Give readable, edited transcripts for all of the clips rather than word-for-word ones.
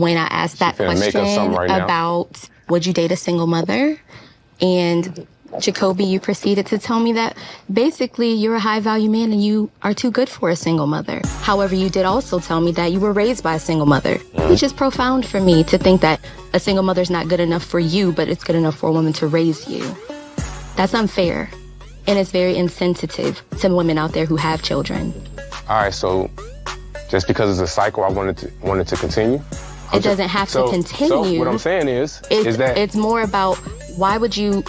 when I asked that question about would you date a single mother? And Jacoby, you proceeded to tell me that basically you're a high-value man and you are too good for a single mother. However, you did also tell me that you were raised by a single mother, which is profound for me to think that a single mother's not good enough for you, but it's good enough for a woman to raise you. That's unfair, and it's very insensitive to women out there who have children. All right, so just because it's a cycle, I wanted to continue? It doesn't have to continue. So what I'm saying is that it's more about why would you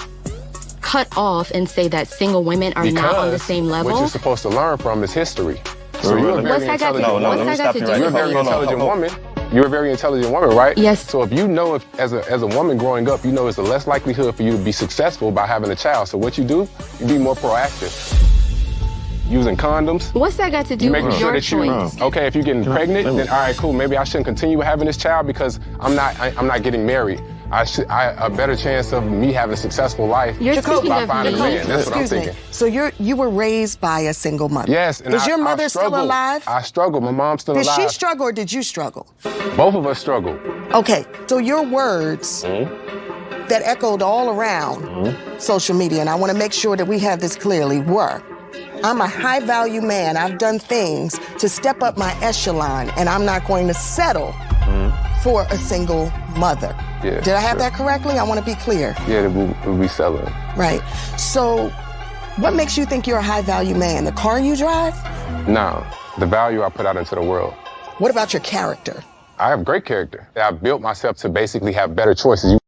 cut off and say that single women are not on the same level? What you're supposed to learn from is history. So you're a very intelligent woman. You're a very intelligent woman, right? Yes. So if you know, as a woman growing up, you know it's a less likelihood for you to be successful by having a child. So what you do, you be more proactive. Using condoms. What's that got to do with your choice? Okay, if you're getting pregnant, then all right, cool. Maybe I shouldn't continue having this child because I'm not getting married. I a better chance of me having a successful life by finding a man. That's what I'm thinking. So you were raised by a single mother. Yes. And is your mother still alive? I struggle. My mom's still alive. Did she struggle or did you struggle? Both of us struggle. Okay, so your words that echoed all around social media, and I want to make sure that we have this clearly, were, I'm a high-value man. I've done things to step up my echelon, and I'm not going to settle for a single mother. Yeah, did I have that correctly? I want to be clear. Yeah, we'll be selling. Right. So what makes you think you're a high-value man? The car you drive? No, the value I put out into the world. What about your character? I have great character. I built myself to basically have better choices.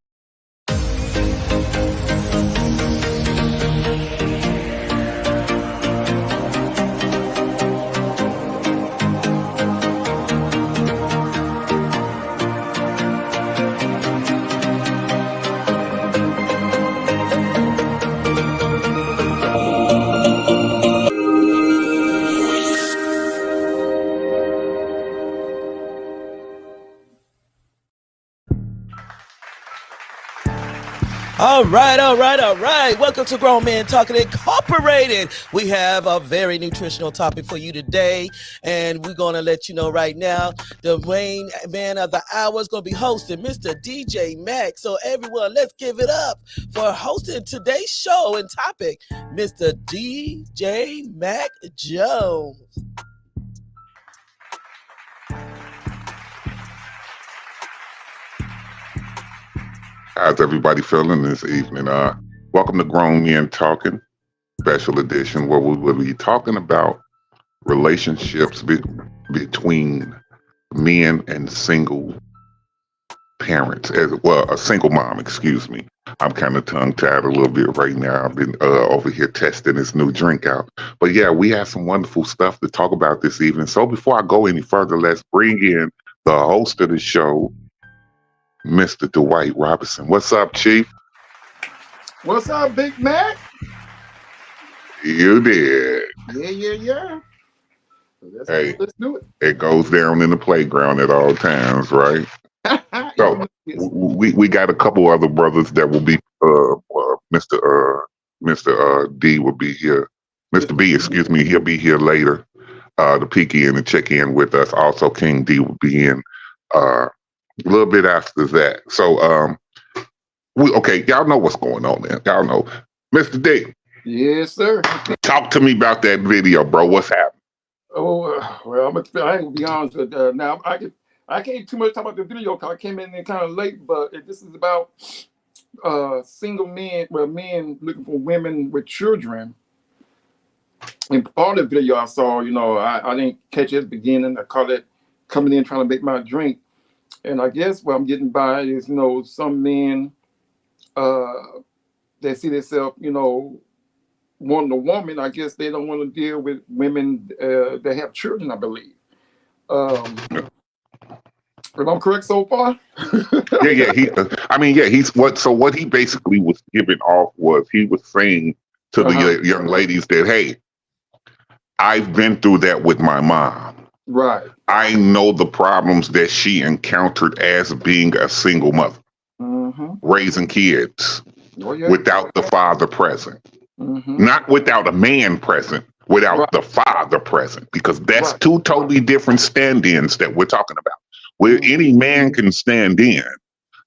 All right. Welcome to Grown Men Talking Incorporated. We have a very nutritional topic for you today, and we're going to let you know right now, the main man of the hour is going to be hosting Mr. DJ Mac. So everyone, let's give it up for hosting today's show and topic, Mr. DJ Mac Jones. How's everybody feeling this evening? Welcome to Grown Men Talking, special edition, where we will be talking about relationships between men and single parents, as well, a single mom, excuse me. I'm kind of tongue-tied a little bit right now. I've been over here testing this new drink out. But yeah, we have some wonderful stuff to talk about this evening. So before I go any further, let's bring in the host of the show, Mr. Dwight Robinson. What's up, Chief? What's up, Big Mac? You did. Yeah. Let's do it. It goes down in the playground at all times, right? So we got a couple other brothers that will be Mr. D will be here. Mr. B, excuse me, he'll be here later to peek in and check in with us. Also, King D will be in a little bit after that. So y'all know what's going on there. Y'all know. Mr. D. Yes, sir. Talk to me about that video, bro. What's happening? Oh, well, I ain't gonna be honest with you. Now I can't too much talk about the video because I came in there kind of late, but this is about single men, men looking for women with children. And part of the video I saw, I didn't catch it at the beginning. I caught it coming in trying to make my drink. And I guess what I'm getting by is, some men that see themselves, wanting a woman. I guess they don't want to deal with women that have children, I believe. If I'm correct so far? What he basically was giving off was he was saying to the young ladies that, hey, I've been through that with my mom. Right. I know the problems that she encountered as being a single mother, raising kids without the father present, not without a man present, without the father present, because that's two totally different stand-ins that we're talking about. where any man can stand in,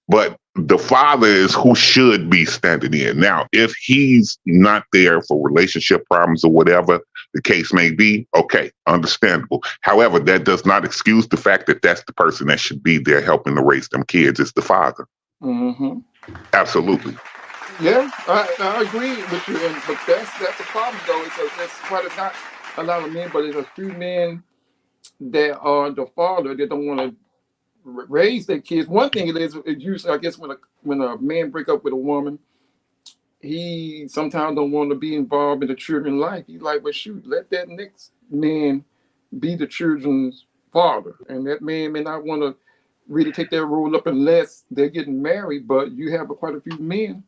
but the father is who should be standing in. Now, if he's not there for relationship problems or whatever the case may be, okay, understandable. However, that does not excuse the fact that that's the person that should be there helping to raise them kids. It's the father. Mm-hmm. Absolutely. Yeah, I agree with you, but that's the problem though. It's quite not a lot of men, but there's a few men that are the father that don't want to raise their kids. One thing it is usually, I guess, when a man break up with a woman, he sometimes don't want to be involved in the children's life. He's like, well, shoot, let that next man be the children's father, and that man may not want to really take that role up unless they're getting married. But you have quite a few men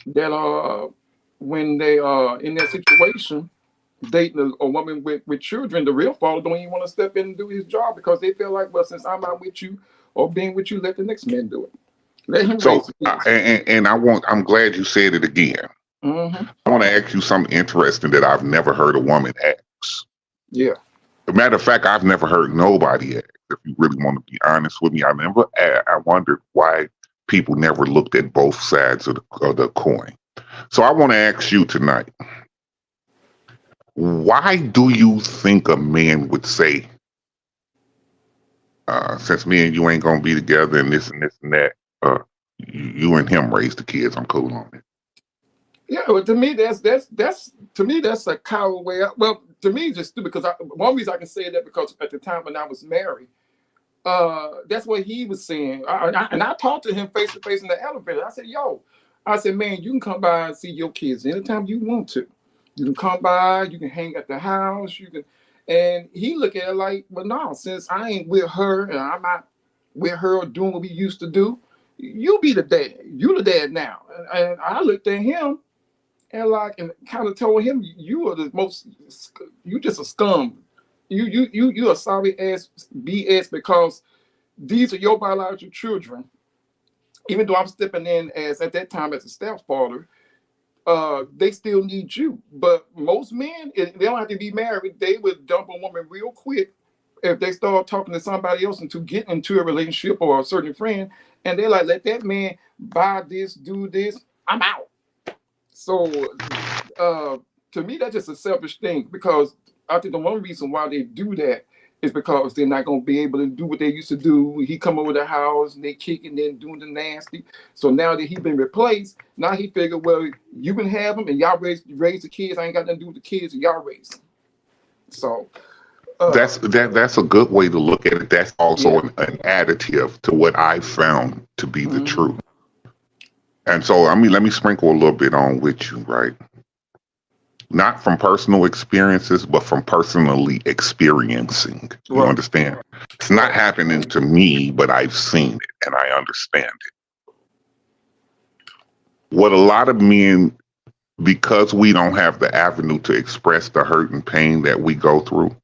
that when they are in that situation, dating a woman with children, the real father don't even want to step in and do his job because they feel like, well, since I'm not with you or being with you, let the next man do it. Let him raise the kids. And I'm glad you said it again. Mm-hmm. I want to ask you something interesting that I've never heard a woman ask. Yeah. As a matter of fact, I've never heard nobody ask. If you really want to be honest with me, I wondered why people never looked at both sides of the coin. So I want to ask you tonight, why do you think a man would say, since me and you ain't going to be together and this and this and that, you and him raise the kids, I'm cool on it? Yeah, well, to me, that's a coward way. Well, to me, it's just stupid because one reason I can say that because at the time when I was married, that's what he was saying. And I talked to him face to face in the elevator. I said, man, you can come by and see your kids anytime you want to. You can come by, you can hang at the house, and he looked at it like, well, no, since I ain't with her and I'm not with her doing what we used to do, you be the dad. You the dad now. And I looked at him and kind of told him, you are you just a scum. You a sorry ass BS because these are your biological children. Even though I'm stepping in at that time as a stepfather, they still need you. But most men, they don't have to be married. They would dump a woman real quick if they start talking to somebody else into getting into a relationship or a certain friend. And they're like, let that man buy this, do this. I'm out. So to me, that's just a selfish thing because I think the one reason why they do that is because they're not going to be able to do what they used to do. He come over the house and they kicking and doing the nasty. So now that he's been replaced, now he figured, well, you can have him and y'all raise the kids. I ain't got nothing to do with the kids and y'all raise them. So that's a good way to look at it. That's also an additive to what I found to be the truth. And so, I mean, let me sprinkle a little bit on with you, right? Not from personal experiences, but from personally experiencing. You understand? It's not happening to me, but I've seen it and I understand it. What a lot of men, because we don't have the avenue to express the hurt and pain that we go through,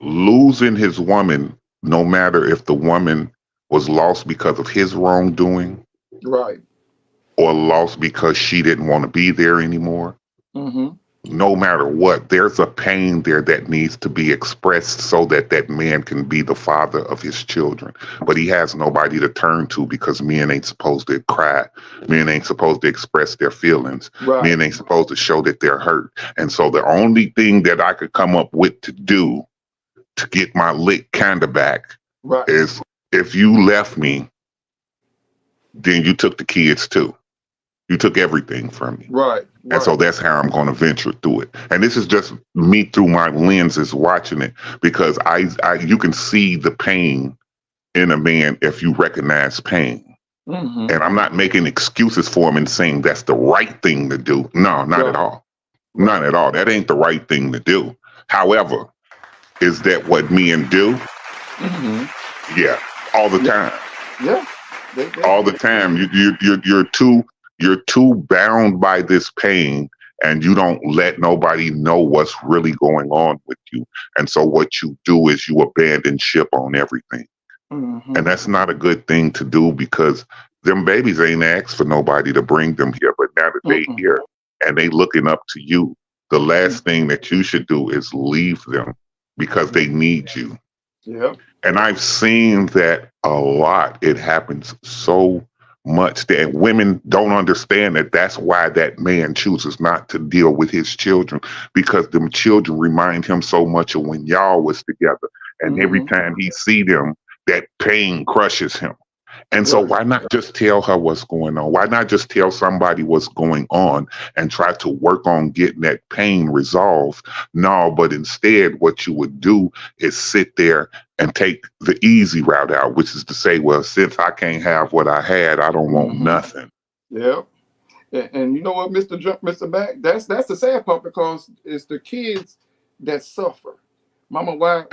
losing his woman, no matter if the woman was lost because of his wrongdoing, right, or lost because she didn't want to be there anymore. No matter what, there's a pain there that needs to be expressed so that that man can be the father of his children. But he has nobody to turn to because men ain't supposed to cry. Men ain't supposed to express their feelings. Right. Men ain't supposed to show that they're hurt. And so the only thing that I could come up with to do to get my lick kind of back is, if you left me, then you took the kids too. You took everything from me. Right. And so that's how I'm going to venture through it. And this is just me through my lenses watching it, because you can see the pain in a man if you recognize pain. And I'm not making excuses for him and saying that's the right thing to do. No, not at all. Not at all. That ain't the right thing to do. However, is that what men do? Yeah, all the time. Yeah. All the time. You're too bound by this pain, and you don't let nobody know what's really going on with you. And so what you do is you abandon ship on everything. And that's not a good thing to do, because them babies ain't asked for nobody to bring them here. But now that they here and they looking up to you, the last thing that you should do is leave them because they need you. Yeah. And I've seen that a lot. It happens so much that women don't understand that that's why that man chooses not to deal with his children, because them children remind him so much of when y'all was together. And every time he see them, that pain crushes him. And so why not just tell her what's going on? Why not just tell somebody what's going on and try to work on getting that pain resolved? No, but instead what you would do is sit there and take the easy route out, which is to say, well, since I can't have what I had, I don't want nothing. Yeah. And you know what, Mr. Mack, that's the sad part, because it's the kids that suffer. Mama, why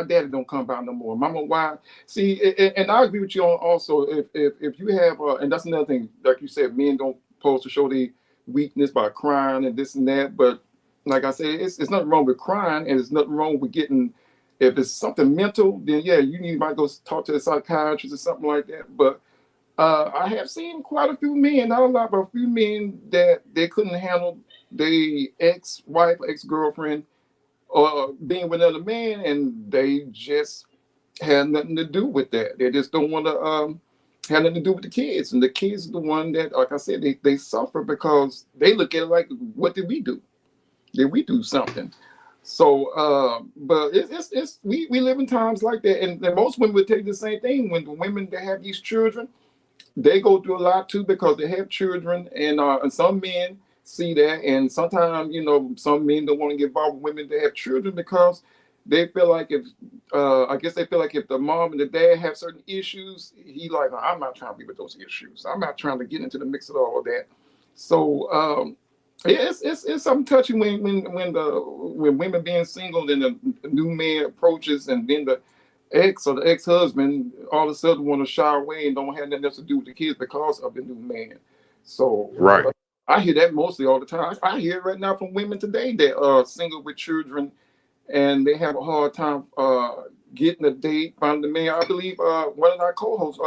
daddy don't come out no more? Mama, why? See, and I agree with you on also, if you have, and that's another thing, like you said, men don't supposed to show their weakness by crying and this and that. But like I said, it's nothing wrong with crying, and there's nothing wrong with getting, if it's something mental, then yeah, you might go talk to a psychiatrist or something like that. But I have seen quite a few men, not a lot, but a few men that they couldn't handle their ex-wife, ex-girlfriend, or being with another man, and they just had nothing to do with that. They just don't want to have nothing to do with the kids. And the kids are the one that, like I said, they suffer because they look at it like, what did we do? Did we do something? So, but we live in times like that. And most women would tell you the same thing. When the women that have these children, they go through a lot too, because they have children, and some men see that, and sometimes, you know, some men don't want to get involved with women that have children because they feel like if the mom and the dad have certain issues, he like, I'm not trying to be with those issues. I'm not trying to get into the mix of all of that. So it's something touching when women being single and the new man approaches, and then the ex or the ex-husband all of a sudden want to shy away and don't have nothing else to do with the kids because of the new man. So I hear that mostly all the time. I hear it right now from women today that are single with children, and they have a hard time getting a date, finding a man. I believe one of our co-hosts,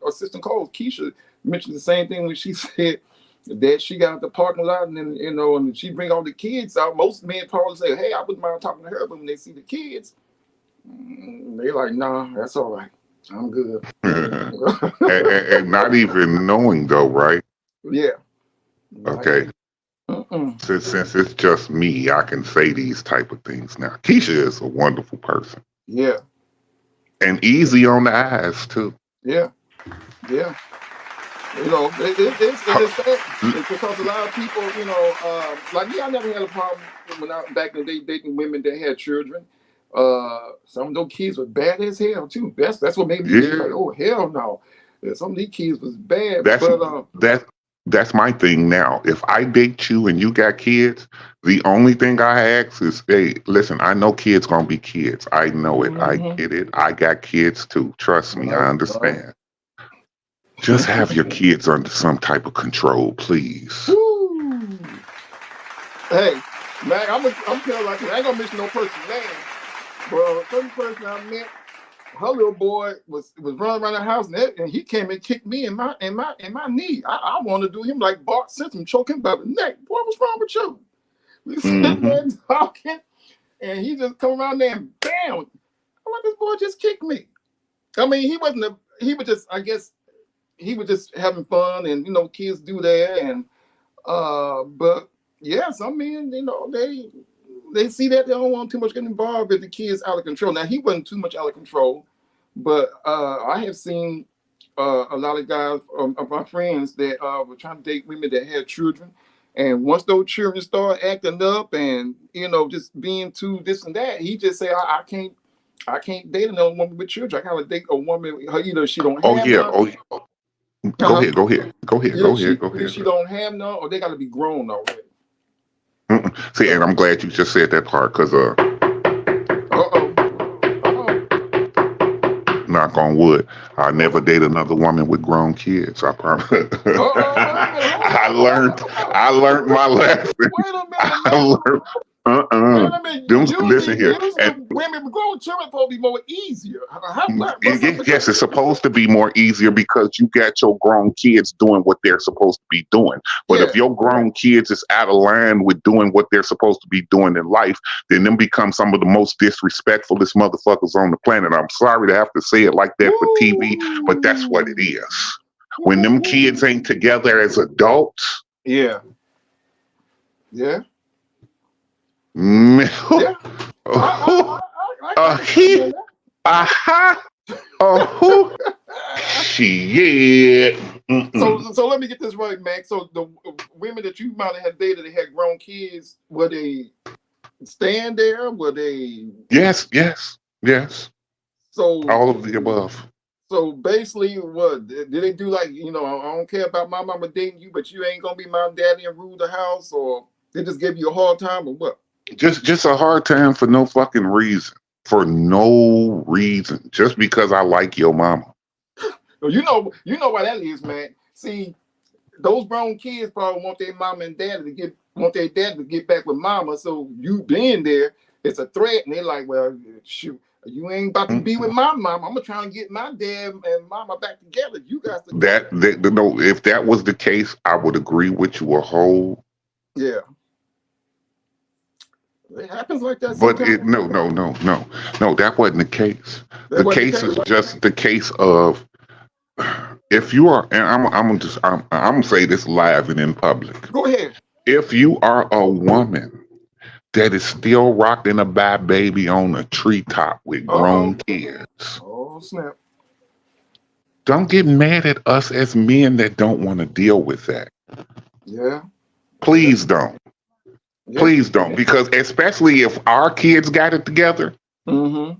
assistant co-host, Keisha, mentioned the same thing when she said that she got at the parking lot, and then, you know, and she bring all the kids out. Most men probably say, hey, I wouldn't mind talking to her, but when they see the kids, they like, nah, that's all right. I'm good. and not even knowing though, right? Yeah. Okay. Since it's just me, I can say these type of things now. Keisha is a wonderful person. Yeah. And easy on the eyes too. Yeah. Yeah. You know, it's because a lot of people, you know, like me, I never had a problem when I back in the day dating women that had children. Some of those kids were bad as hell too. That's what made me like, oh hell no. Some of these kids was bad. That's my thing now. If I date you and you got kids, the only thing I ask is, hey, listen, I know kids gonna be kids. I know it. I get it. I got kids too. Trust me, I understand. Just have your kids under some type of control, please. Woo. Hey, man, I'm telling like I ain't gonna mention no person's name, but a certain person I met, her little boy was running around the house, and he came and kicked me in my knee. I want to do him like Bart Simpson, choke him by the neck. Boy, what's wrong with you? We sitting there talking, and he just come around there and bam! I'm like, this boy just kicked me. I mean, he was just, I guess, he was just having fun, and you know, kids do that, and but yeah, some men, you know, they see that they don't want too much getting involved with the kids out of control. Now he wasn't too much out of control, but I have seen a lot of guys of my friends that were trying to date women that had children, and once those children start acting up and, you know, just being too this and that, he just say, I can't date another woman with children. I gotta date a woman, either she don't have none. Go ahead. She don't have none, or they gotta be grown already. See, and I'm glad you just said that part, because knock on wood, I never date another woman with grown kids. I promise. I learned my lesson. Wait a minute. Listen here. Women with grown children supposed to be more easier. Yes, it's supposed to be more easier because you got your grown kids doing what they're supposed to be doing. But if your grown kids is out of line with doing what they're supposed to be doing in life, then them become some of the most disrespectfulest motherfuckers on the planet. I'm sorry to have to say it like that for TV, but that's what it is. When them kids ain't together as adults. Yeah. Shit. So let me get this right, Mac. So the women that you might have dated that had grown kids, were they staying there? Were they? Yes. So all of the above. So basically, what did they do? Like, I don't care about my mama dating you, but you ain't gonna be my daddy and rule the house, or they just give you a hard time, or what? Just a hard time for no fucking reason. For no reason. Just because I like your mama. You know why that is, man. See, those grown kids probably want their mama and daddy want their dad to get back with mama. So you being there, it's a threat, and they're like, well, shoot. You ain't about to be with my mama. I'm gonna try and get my dad and mama back together. You guys. No. If that was the case, I would agree with you a whole. Yeah. It happens like that. But no. That wasn't the case. The case is just the case of if you are, and I'm gonna say this live and in public. Go ahead. If you are a woman that is still rocking a bad baby on a treetop with grown kids. Oh, snap. Don't get mad at us as men that don't want to deal with that. Yeah. Please don't. Yeah. Please don't. Because especially if our kids got it together. Mm-hmm.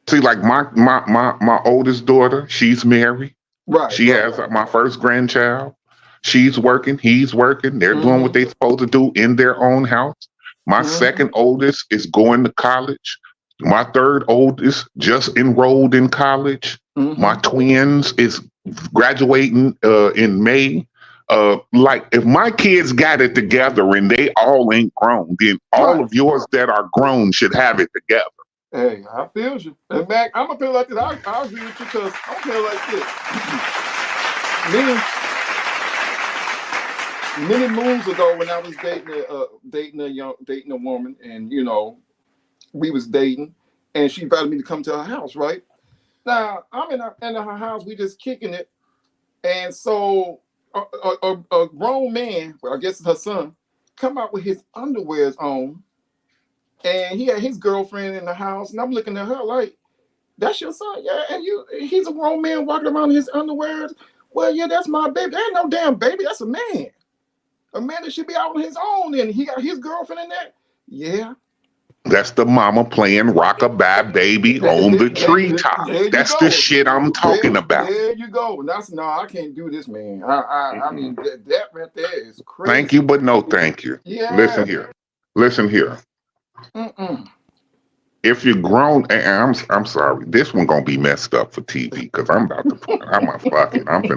See, like my oldest daughter, she's married. Right. She has my first grandchild. She's working. He's working. They're doing what they're supposed to do in their own house. My second oldest is going to college. My third oldest just enrolled in college. My twins is graduating in May. Like if my kids got it together and they all ain't grown, then all of yours that are grown should have it together. Hey, I feel you. And Mac, I'm gonna feel like this. I agree with you because I'm feeling like this. Many moons ago, when I was dating a woman, and we was dating, and she invited me to come to her house. Right now, I'm in her house. We just kicking it, and so a grown man, well, I guess it's her son, come out with his underwears on, and he had his girlfriend in the house, and I'm looking at her like, "That's your son, yeah?" And he's a grown man walking around in his underwears. Well, yeah, that's my baby. That ain't no damn baby. That's a man. A man that should be out on his own, and he got his girlfriend in there. Yeah. That's the mama playing rock-a-bye baby on the treetop. That's the shit I'm talking about. There you go. No, I can't do this, man. I mean, that right there is crazy. Thank you, but no thank you. Yeah. Listen here. If you're grown, and I'm sorry, this one gonna be messed up for TV because I'm gonna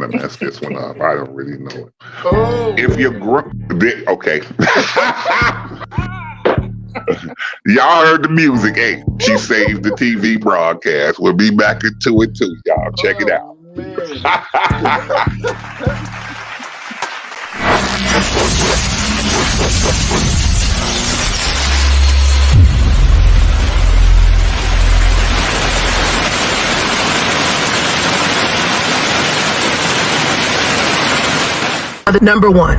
mess this one up. I don't really know it. Oh. If you're okay. Y'all heard the music. Hey, she saved the TV broadcast. We'll be back into it too, y'all. Check it out. Number one,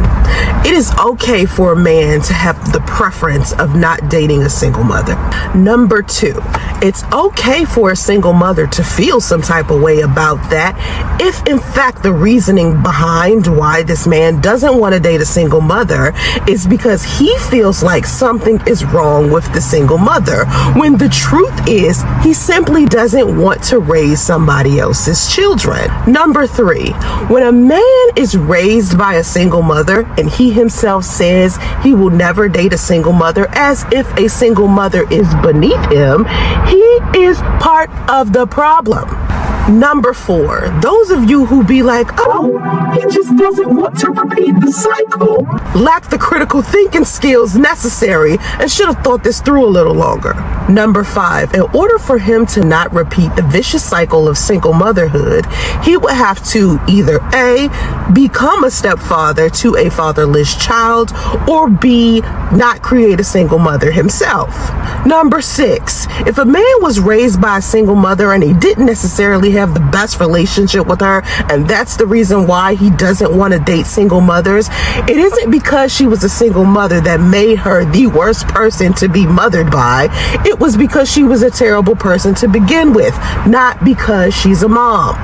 it is okay for a man to have the preference of not dating a single mother. Number two, it's okay for a single mother to feel some type of way about that if in fact the reasoning behind why this man doesn't want to date a single mother is because he feels like something is wrong with the single mother, when the truth is he simply doesn't want to raise somebody else's children. Number three, when a man is raised by a single mother and he himself says he will never date a single mother as if a single mother is beneath him, he is part of the problem. Number 4, those of you who be like, oh, he just doesn't want to repeat the cycle, lack the critical thinking skills necessary and should have thought this through a little longer. Number 5, in order for him to not repeat the vicious cycle of single motherhood, he would have to either A, become a stepfather to a fatherless child, or B, not create a single mother himself. Number 6, if a man was raised by a single mother and he didn't necessarily have the best relationship with her, and that's the reason why he doesn't want to date single mothers, it isn't because she was a single mother that made her the worst person to be mothered by. It was because she was a terrible person to begin with, not because she's a mom.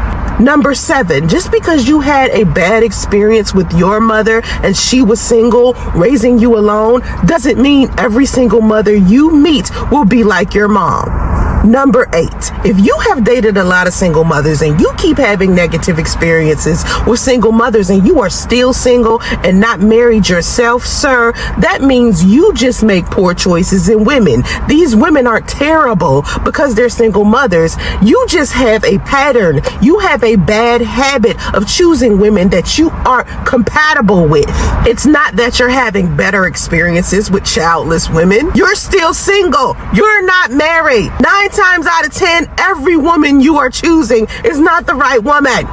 Number 7, just because you had a bad experience with your mother and she was single, raising you alone, doesn't mean every single mother you meet will be like your mom. Number 8, if you have dated a lot of single mothers and you keep having negative experiences with single mothers and you are still single and not married yourself, sir, that means you just make poor choices in women. These women aren't terrible because they're single mothers. You just have a pattern. You have a bad habit of choosing women that you aren't compatible with. It's not that you're having better experiences with childless women. You're still single. You're not married. 9 times out of 10, every woman you are choosing is not the right woman.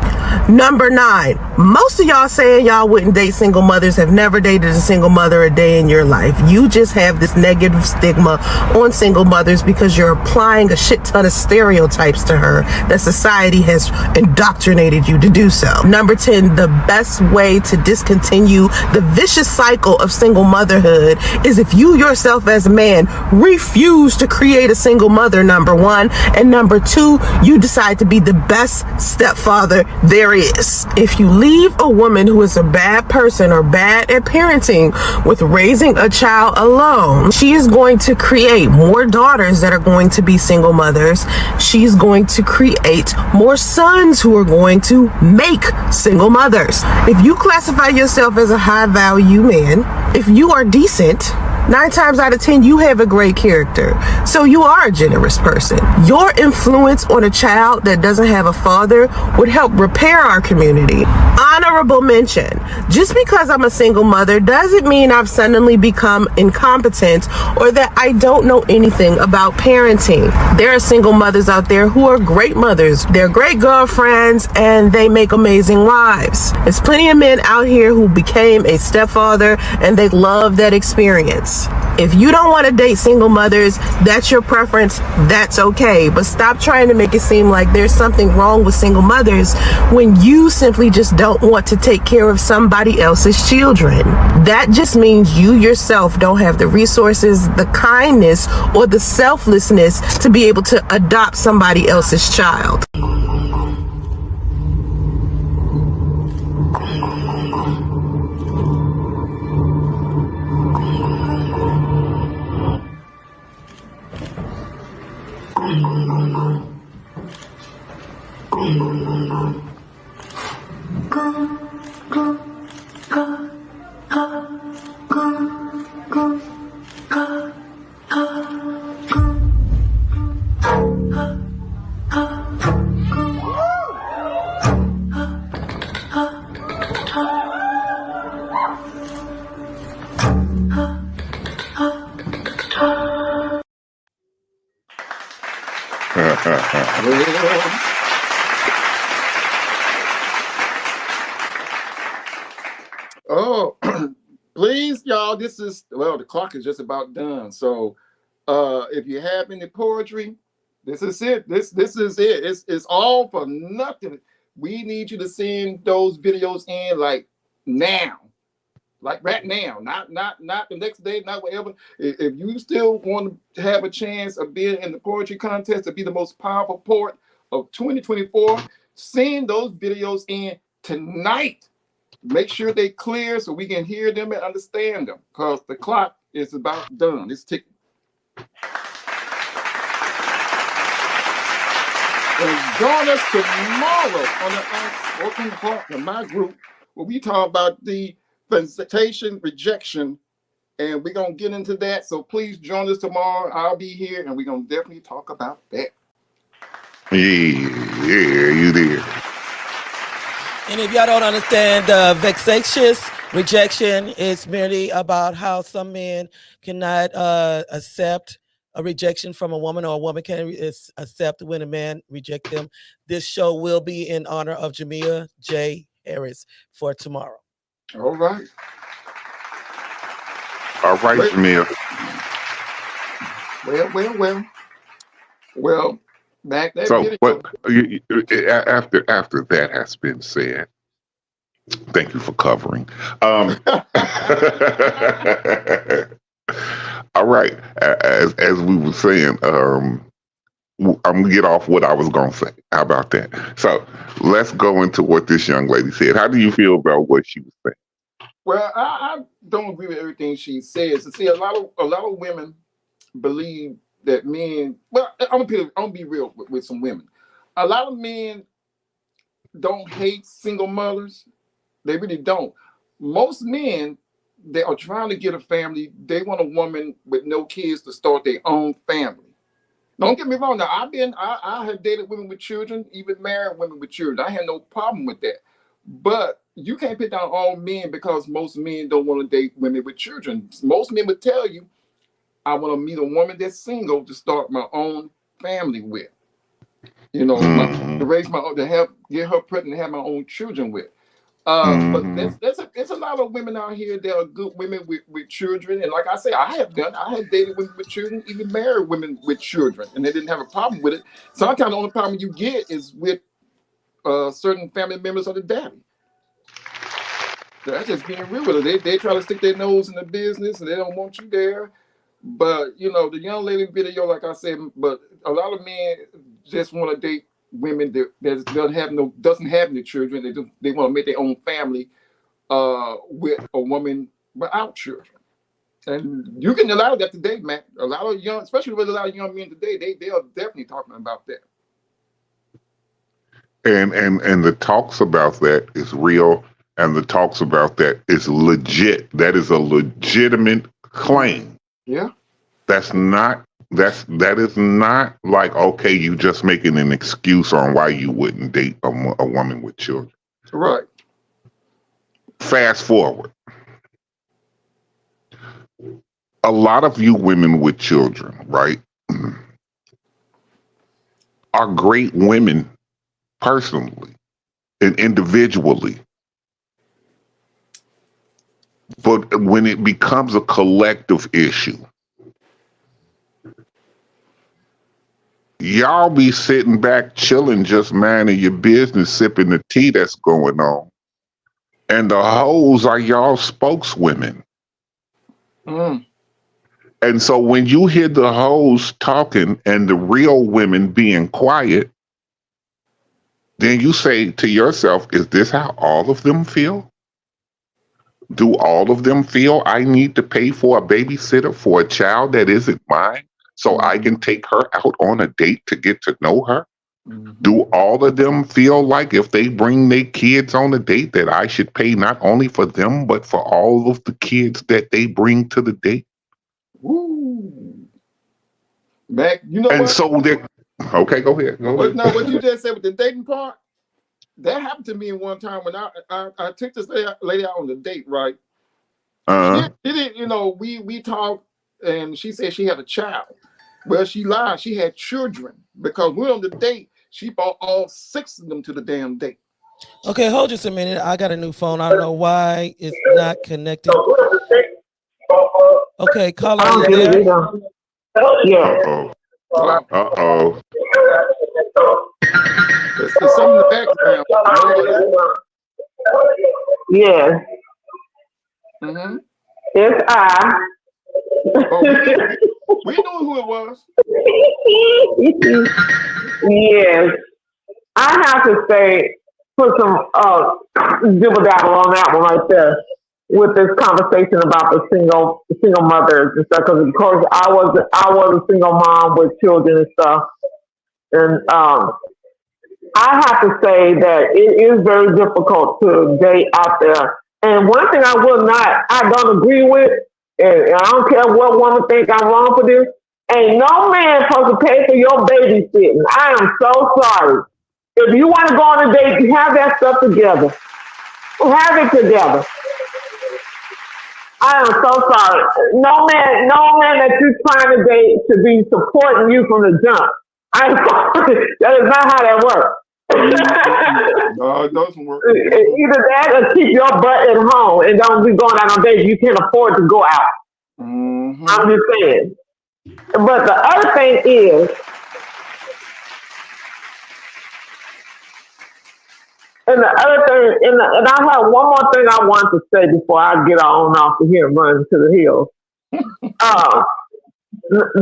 Number 9, most of y'all saying y'all wouldn't date single mothers have never dated a single mother a day in your life. You just have this negative stigma on single mothers because you're applying a shit ton of stereotypes to her that society has indoctrinated you to do so. Number 10, the best way to discontinue the vicious cycle of single motherhood is if you yourself as a man refuse to create a single mother, number 1, and number 2, you decide to be the best stepfather there is. If you leave a woman who is a bad person or bad at parenting with raising a child alone, she is going to create more daughters that are going to be single mothers. She's going to create more sons who are going to make single mothers. If you classify yourself as a high value man, if you are decent, 9 times out of 10, you have a great character. So you are a generous person. Your influence on a child that doesn't have a father would help repair our community. Honorable mention. Just because I'm a single mother doesn't mean I've suddenly become incompetent or that I don't know anything about parenting. There are single mothers out there who are great mothers. They're great girlfriends and they make amazing wives. There's plenty of men out here who became a stepfather and they love that experience. If you don't want to date single mothers, that's your preference, that's okay. But stop trying to make it seem like there's something wrong with single mothers when you simply just don't want to take care of somebody else's children. That just means you yourself don't have the resources, the kindness, or the selflessness to be able to adopt somebody else's child. Oh, please, y'all. This is, well, the clock is just about done. So if you have any poetry, this is it. This is it. It's all for nothing. We need you to send those videos in like now. Like right now, not the next day, not whatever. If you still want to have a chance of being in the poetry contest to be the most powerful poet of 2024, send those videos in tonight. Make sure they clear so we can hear them and understand them, because the clock is about done. It's ticking. And join us tomorrow on the Unspoken Heart of my group, where we talk about the presentation rejection, and we're going to get into that. So please join us tomorrow. I'll be here, and we're going to definitely talk about that. Yeah, you did. And if y'all don't understand, vexatious rejection is merely about how some men cannot accept a rejection from a woman, or a woman can accept when a man rejects them. This show will be in honor of Jamia J. Harris for tomorrow. All right. All right, Jamia. Well. Back that so, video. But after that has been said, thank you for covering. All right, as we were saying, I'm gonna get off what I was gonna say. How about that? So let's go into what this young lady said. How do you feel about what she was saying? Well, I don't agree with everything she says. See, a lot of women believe that men. Well, I'm gonna be real with some women. A lot of men don't hate single mothers. They really don't. Most men, they are trying to get a family. They want a woman with no kids to start their own family. Don't get me wrong. Now, I have dated women with children, even married women with children. I had no problem with that. But you can't put down all men because most men don't want to date women with children. Most men would tell you, I want to meet a woman that's single to start my own family with. You know, to raise my own, to get her pregnant, and have my own children with. But there's a lot of women out here that are good women with children, and like I say, I have dated women with children, even married women with children, and they didn't have a problem with it. Sometimes the only problem you get is with certain family members of the daddy. That's just being real with it. They try to stick their nose in the business, and they don't want you there. But you know, the young lady video, like I said, but a lot of men just want to date women that doesn't have any children. They want to make their own family with a woman without children. And you can allow that today, man. A lot of young, especially with a lot of young men today, they are definitely talking about that. And the talks about that is real, and the talks about that is legit. That is a legitimate claim. Yeah. That is not like, okay, you just making an excuse on why you wouldn't date a woman with children. Right. Fast forward. A lot of you women with children, right, are great women personally and individually. But when it becomes a collective issue, y'all be sitting back chilling, just minding your business, sipping the tea that's going on. And the hoes are y'all spokeswomen. And so when you hear the hoes talking and the real women being quiet, then you say to yourself, is this how all of them feel? Do all of them feel I need to pay for a babysitter for a child that isn't mine so I can take her out on a date to get to know her? Do all of them feel like if they bring their kids on a date that I should pay not only for them, but for all of the kids that they bring to the date? Woo. Mac, you know and what? So they're... Okay, go ahead. Now, what you just said with the dating part, that happened to me one time when I took this lady out on the date, right? You know, we talked, and she said she had a child. Well, she lied. She had children because we were on the date. She brought all 6 of them to the damn date. Okay, hold just a minute. I got a new phone. I don't know why it's not connected. Okay, call on there. Yeah. Uh-oh. There's something in the background. Yes. It's I. We knew who it was. Yes. I have to say, put some dibble dabble on that one right there with this conversation about the single mothers and stuff. Because of course I was a single mom with children and stuff, and I have to say that it is very difficult to date out there. And one thing I don't agree with, and I don't care what woman think I'm wrong for this, Ain't no man supposed to pay for your babysitting. I am so sorry. If you want to go on a date, you have that stuff together. Have it together. I am so sorry. No man that you're trying to date should be supporting you from the jump. I'm sorry. That is not how that works. No, it doesn't work. Either that or keep your butt at home and don't be going out on dates. You can't afford to go out. Mm-hmm. I'm just saying. But the other thing is, and I have one more thing I want to say before I get on off of here and run to the hills.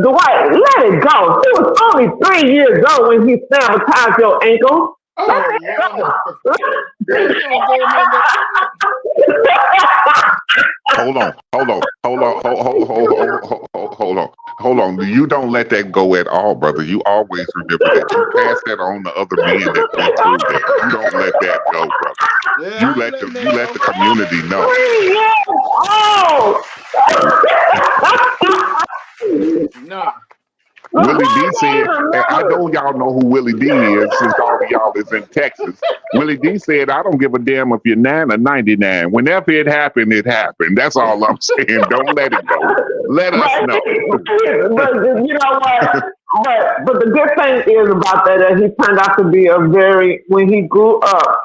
Dwight, let it go. It was only 3 years ago when he sabotaged your ankle. Oh, yeah. Hold on. You don't let that go at all, brother. You always remember that. You pass that on to other men that went through that. You don't let that go, brother. Yeah, you let the community know. No. Willie D said, and I know y'all know who Willie D is since all of y'all is in Texas. Willie D said, I don't give a damn if you're 9 or 99. Whenever it happened, it happened. That's all I'm saying. Don't let it go. Let us know. But you know what? But the good thing is about that he turned out to be when he grew up,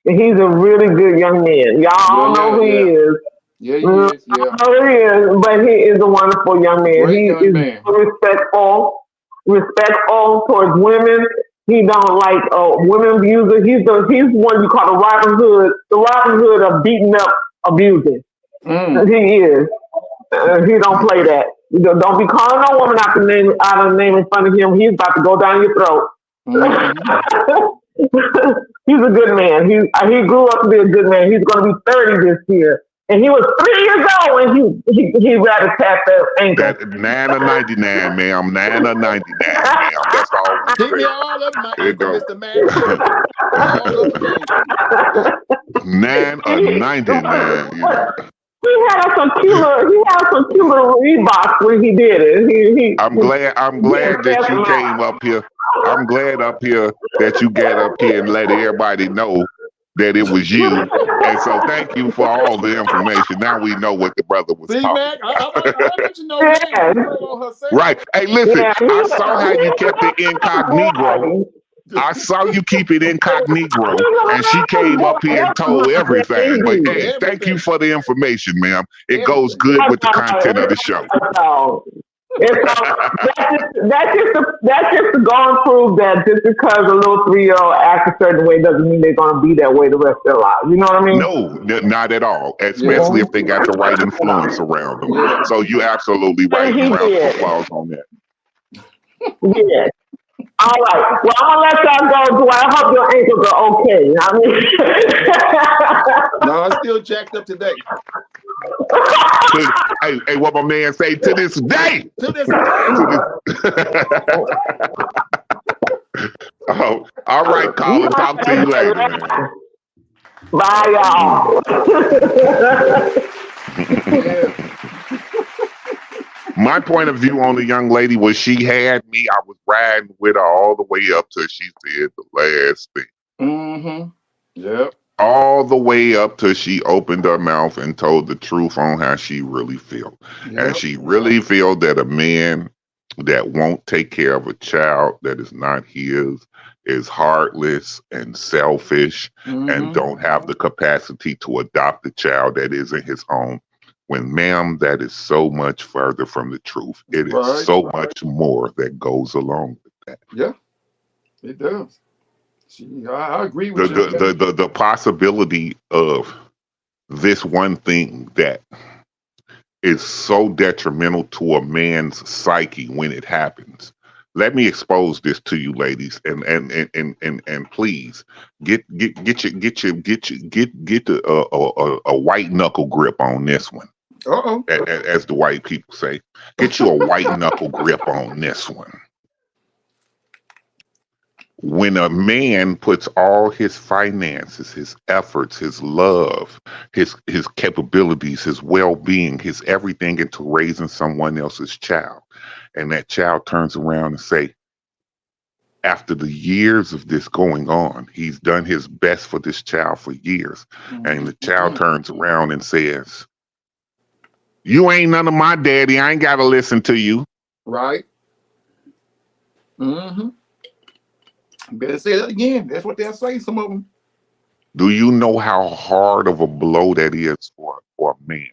he's a really good young man. Y'all know who he is. Yeah, he is. Yeah. I know he is, but he is a wonderful young man. Great young man. Respectful towards women. He don't like women abuser. He's one you call the Robin Hood of beating up abusers. He is. He don't play that. Don't be calling no woman out of the name in front of him. He's about to go down your throat. He's a good man. He grew up to be a good man. He's going to be 30 this year. And he was 3 years old when he rather tapped that ankle. That 9 or 99, ma'am. 9 or 99, ma'am. That's all. Give me all of my ankle, Mr. Man. 9 or 99. You know. He had some cute little Reeboks when he did it. I'm glad that you came up here. I'm glad up here that you got up here and let everybody know that it was you. And so thank you for all the information. Now we know what the brother was talking about. I let you know that. Right. Hey, listen, I saw how you kept it incognito. I saw you keep it incognito, and she came up here and told everything. But hey, thank you for the information, ma'am. It goes good with the content of the show. That's just to go and prove that just because a little 3-year-old acts a certain way doesn't mean they're going to be that way the rest of their lives. You know what I mean? No, not at all. Especially if they got the right influence around them. So you're absolutely right. Round of applause on that. Yeah. All right. Well, I'm going to let y'all go. I hope your ankles are okay. I mean, no, I'm still jacked up today. Hey, what my man say? To this day. To this day. Oh, all right, Colin. Talk to you later, man. Bye, y'all. My point of view on the young lady was she had me. I was riding with her all the way up till she said the last thing. Mm-hmm. Yep. All the way up till she opened her mouth and told the truth on how she really feel. Yep. And she really feel that a man that won't take care of a child that is not his is heartless and selfish and don't have the capacity to adopt a child that isn't his own. When, ma'am, that is so much further from the truth. It is so much more that goes along with that. Yeah, it does. I agree with you. The possibility of this one thing that is so detrimental to a man's psyche when it happens. Let me expose this to you, ladies, and please get a white knuckle grip on this one. As the white people say, get you a white knuckle grip on this one. When a man puts all his finances, his efforts, his love, his capabilities, his well-being, his everything into raising someone else's child, and that child turns around and say, after the years of this going on, he's done his best for this child for years. And the child turns around and says, you ain't none of my daddy. I ain't got to listen to you. Right. Better say that again. That's what they'll say, some of them. Do you know how hard of a blow that is for a man?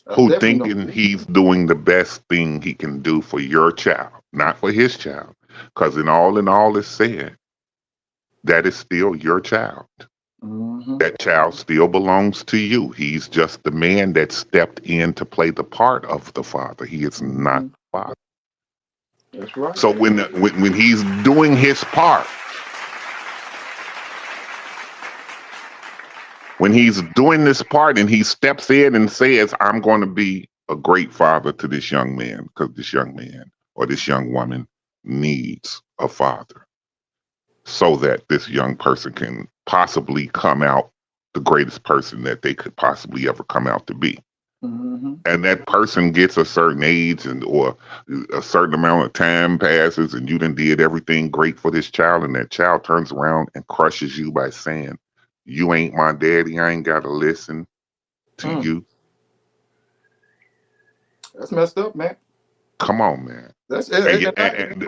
Who thinking he's doing the best thing he can do for your child, not for his child. Because in all is said, that is still your child. That child still belongs to you. He's just the man that stepped in to play the part of the father. He is not the father. That's right. So when he's doing his part, when he's doing this part and he steps in and says, I'm going to be a great father to this young man, because this young man or this young woman needs a father, so that this young person can possibly come out the greatest person that they could possibly ever come out to be. And that person gets a certain age or a certain amount of time passes, and you done did everything great for this child, and that child turns around and crushes you by saying, you ain't my daddy. I ain't got to listen to you. That's messed up, man. Come on, man. That's it. And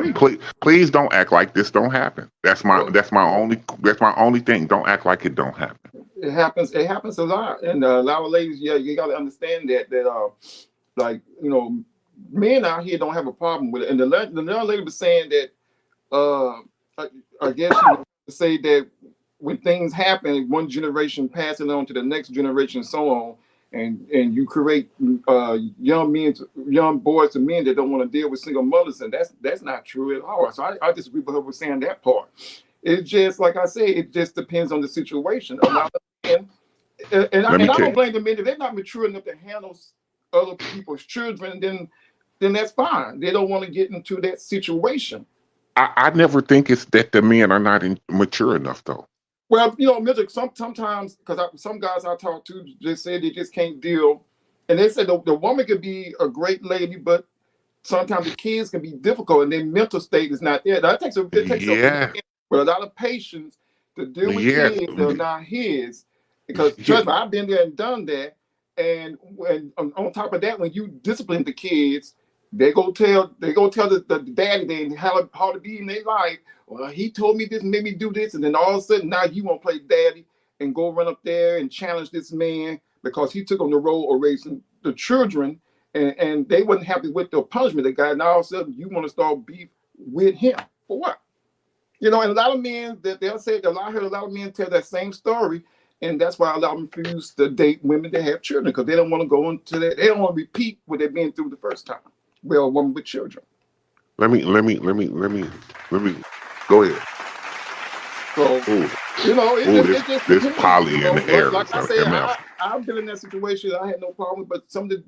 please don't act like this don't happen. That's my only thing. Don't act like it don't happen. It happens a lot, and a lot of ladies. Yeah, you got to understand that like, you know, men out here don't have a problem with it. And the young lady was saying that I guess you would say that when things happen, one generation passes on to the next generation, and so on, and you create young boys to men that don't want to deal with single mothers, and that's not true at all. So I disagree with her with saying that part. It's just like I say, it just depends on the situation. A lot of men, and I don't blame the men if they're not mature enough to handle other people's children. Then that's fine. They don't want to get into that situation. I never think it's that the men are not mature enough, though. Well, you know, Mitchell, sometimes, because some guys I talk to just say they just can't deal. And they said the woman could be a great lady, but sometimes the kids can be difficult and their mental state is not there. That takes a lot of patience to deal with kids that are not his. Because trust me, I've been there and done that. And when on top of that, when you discipline the kids, they go tell the daddy they how to be in their life. Well, he told me this, made me do this, and then all of a sudden now you won't play daddy and go run up there and challenge this man because he took on the role of raising the children, and they wasn't happy with the punishment they got. Now all of a sudden you want to start beef with him for what? You know, and a lot of men that they'll say I heard a lot of men tell that same story, and that's why a lot of them refuse to date women that have children because they don't want to go into that. They don't want to repeat what they've been through the first time. Well, a woman with children. Let me go ahead. So, you know, this poly in the air. Like I said, I've been in that situation. I had no problem, but some of the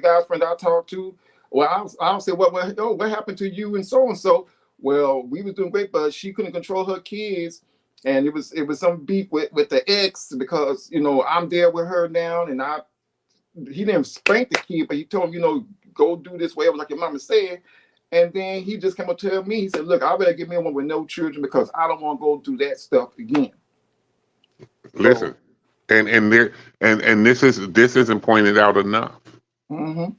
guys friends I talked to, well, I'll say, what happened to you and so and so. Well, we was doing great, but she couldn't control her kids, and it was some beef with the ex because, you know, I'm there with her now, and he didn't spank the kid, but he told him, you know, go do this whatever, like your mama said. And then he just came up to tell me, he said, look, I better get me one with no children because I don't want to go do that stuff again. Listen, and this isn't pointed out enough. Mm-hmm.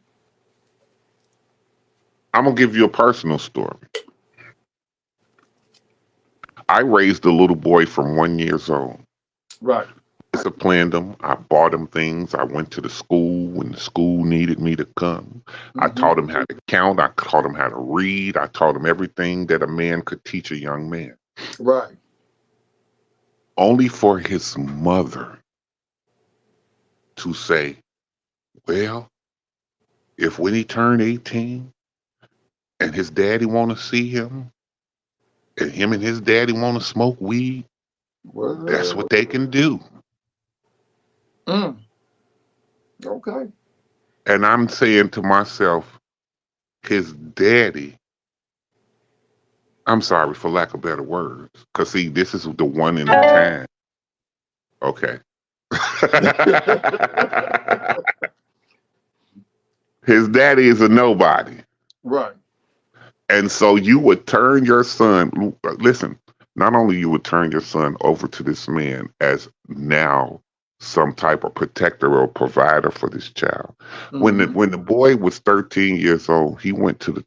I'm gonna give you a personal story. I raised a little boy from 1 year old. Right. Disciplined him. I bought him things. I went to the school when the school needed me to come. Mm-hmm. I taught him how to count. I taught him how to read. I taught him everything that a man could teach a young man. Right. Only for his mother to say, well, if when he turned 18 and his daddy want to see him and him and his daddy want to smoke weed, that's what they can do. Okay. And I'm saying to myself, his daddy, I'm sorry for lack of better words, because see, this is the one in the time. Okay. his daddy is a nobody. Right. And so you would turn your son, listen, not only you would turn your son over to this man as now some type of protector or provider for this child. Mm-hmm. When the boy was 13 years old, he went to the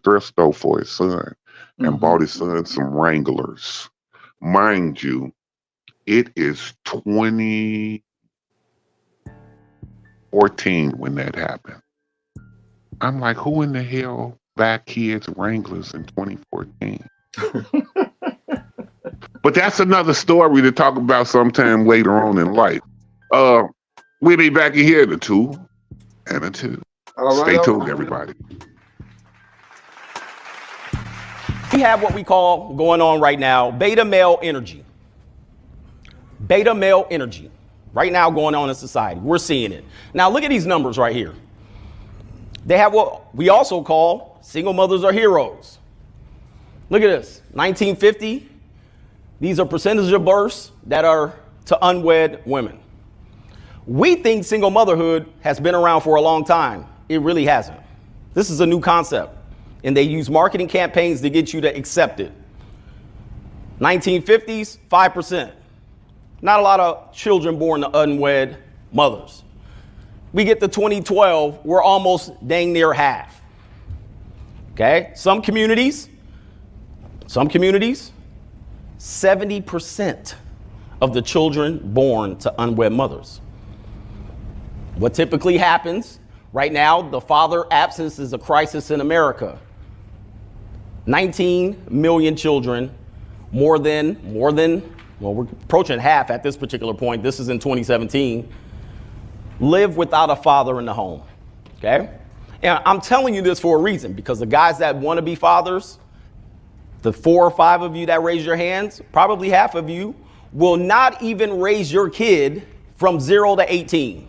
thrift store for his son and bought his son some Wranglers. Mind you, it is 2014 when that happened. I'm like, who in the hell buy kids Wranglers in 2014? But that's another story to talk about sometime later on in life. We'll be back in here at the 2 and a 2. Stay tuned, everybody. We have what we call going on right now, beta male energy. Beta male energy right now going on in society. We're seeing it. Now look at these numbers right here. They have what we also call single mothers are heroes. Look at this, 1950. These are percentage of births that are to unwed women. We think single motherhood has been around for a long time. It really hasn't. This is a new concept, and they use marketing campaigns to get you to accept it. 1950s, 5%. Not a lot of children born to unwed mothers. We get to 2012, we're almost dang near half. Okay, some communities, 70% of the children born to unwed mothers. What typically happens right now, the father absence is a crisis in America. 19 million children, more than, well, we're approaching half at this particular point. This is in 2017. Live without a father in the home, okay? And I'm telling you this for a reason, because the guys that want to be fathers, the 4 or 5 of you that raise your hands, probably half of you will not even raise your kid from 0 to 18.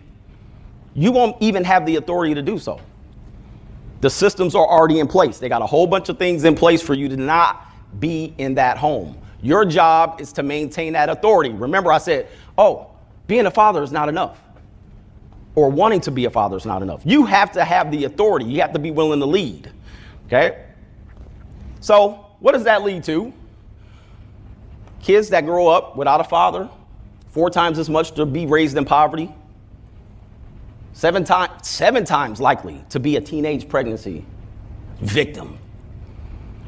You won't even have the authority to do so. The systems are already in place. They got a whole bunch of things in place for you to not be in that home. Your job is to maintain that authority. Remember, I said, being a father is not enough. Or wanting to be a father is not enough. You have to have the authority. You have to be willing to lead. Okay? So what does that lead to? Kids that grow up without a father, 4 times as much to be raised in poverty, 7 times likely to be a teenage pregnancy victim.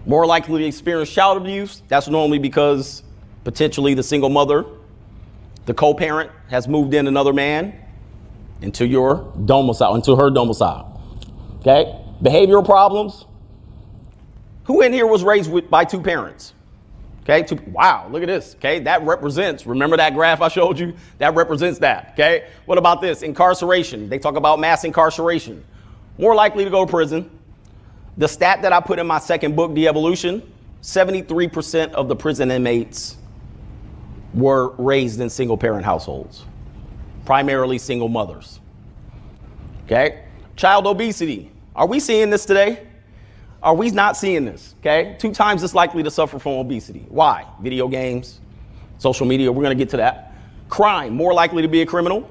More likely to experience child abuse. That's normally because potentially the single mother, the co-parent, has moved in another man into your domicile, into her domicile. Okay? Behavioral problems. Who in here was raised by 2 parents? Okay? Wow, look at this. Okay? That represents, remember that graph I showed you? That represents that. Okay? What about this? Incarceration. They talk about mass incarceration. More likely to go to prison. The stat that I put in my second book, De-Evolution, 73% of the prison inmates were raised in single parent households. Primarily single mothers. Okay? Child obesity. Are we seeing this today? Are we not seeing this? Okay? 2 times as likely to suffer from obesity. Why? Video games, social media. We're going to get to that. Crime. More likely to be a criminal.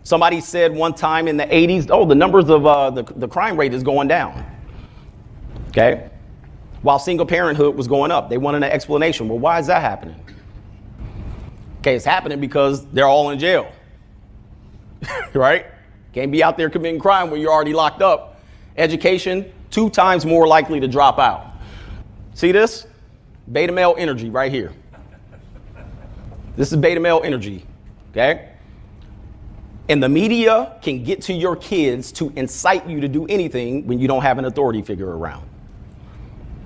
Somebody said one time in the 80s, the numbers of the crime rate is going down. Okay? While single parenthood was going up. They wanted an explanation. Well, why is that happening? Okay, it's happening because they're all in jail. Right? Can't be out there committing crime when you're already locked up. Education, 2 times more likely to drop out. See this? Beta male energy right here. This is beta male energy. Okay? And the media can get to your kids to incite you to do anything when you don't have an authority figure around.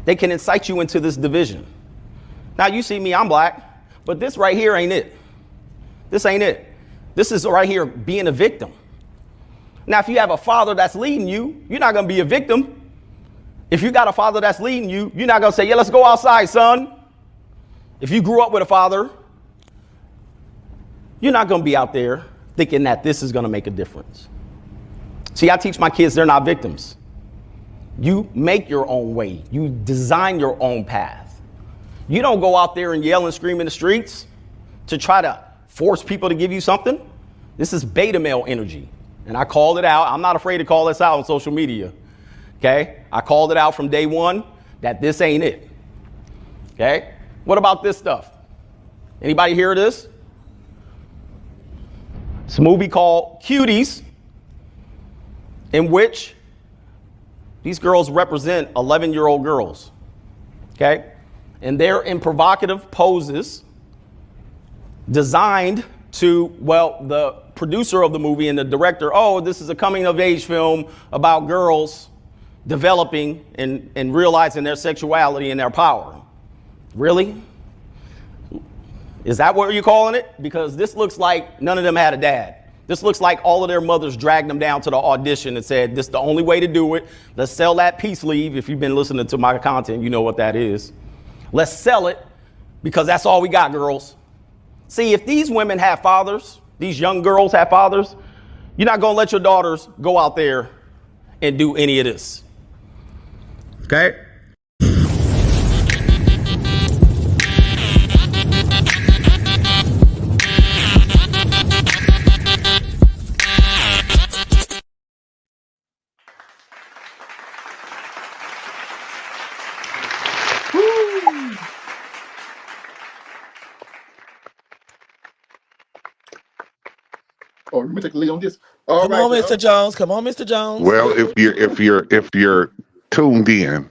They can incite you into this division. Now you see me, I'm black, but this right here ain't it. This ain't it. This is right here being a victim. Now, if you have a father that's leading you, you're not going to be a victim. If you got a father that's leading you, you're not going to say, yeah, let's go outside, son. If you grew up with a father, you're not going to be out there thinking that this is going to make a difference. See, I teach my kids they're not victims. You make your own way. You design your own path. You don't go out there and yell and scream in the streets to try to force people to give you something. This is beta male energy. and I called it out. I'm not afraid to call this out on social media. Okay? I called it out from day one that this ain't it. Okay? What about this stuff? Anybody hear this? It's a movie called Cuties, in which these girls represent 11-year-old girls. Okay? And they're in provocative poses designed to, well, the producer of the movie and the director, oh, this is a coming of age film about girls developing and realizing their sexuality and their power. Really? Is that what you're calling it? Because this looks like none of them had a dad. This looks like all of their mothers dragged them down to the audition and said, this is the only way to do it. Let's sell that peace leave. If you've been listening to my content, you know what that is. Let's sell it because that's all we got, girls. See, if these women have fathers, these young girls have fathers, you're not going to let your daughters go out there and do any of this. Okay? Oh, let me take a lead on this. Come on, Mr. Jones. Come on, Mr. Jones. Well, if you're tuned in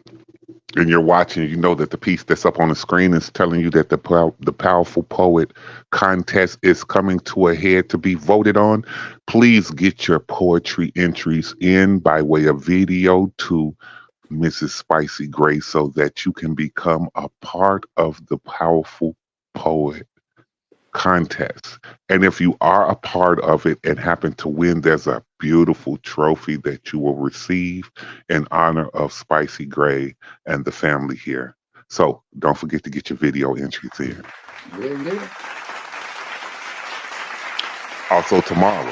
and you're watching, you know that the piece that's up on the screen is telling you that the Powerful Poet contest is coming to a head to be voted on. Please get your poetry entries in by way of video to Mrs. Spicy Gray so that you can become a part of the Powerful Poet contest. And if you are a part of it and happen to win, there's a beautiful trophy that you will receive in honor of Spicy Gray and the family here. So don't forget to get your video entries in. Yeah. Also tomorrow,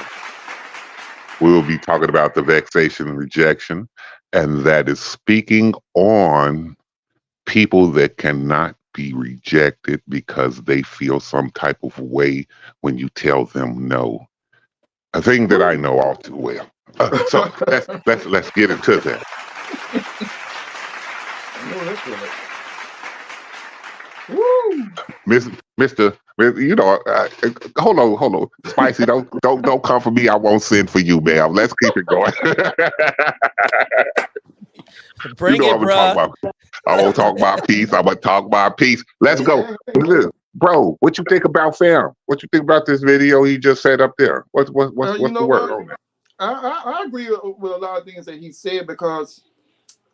we will be talking about the vexation and rejection, and that is speaking on people that cannot be rejected because they feel some type of way when you tell them no. A thing that I know all too well. So let's get into that. I know that's right. Woo! Mr. You know, hold on. Spicy, don't come for me. I won't send for you, man. Let's keep it going. Bring it, bro. I won't talk about peace. I'm gonna talk about peace. Let's go, bro. What you think about fam? What you think about this video he just set up there? What's the word on that? I agree with a lot of things that he said because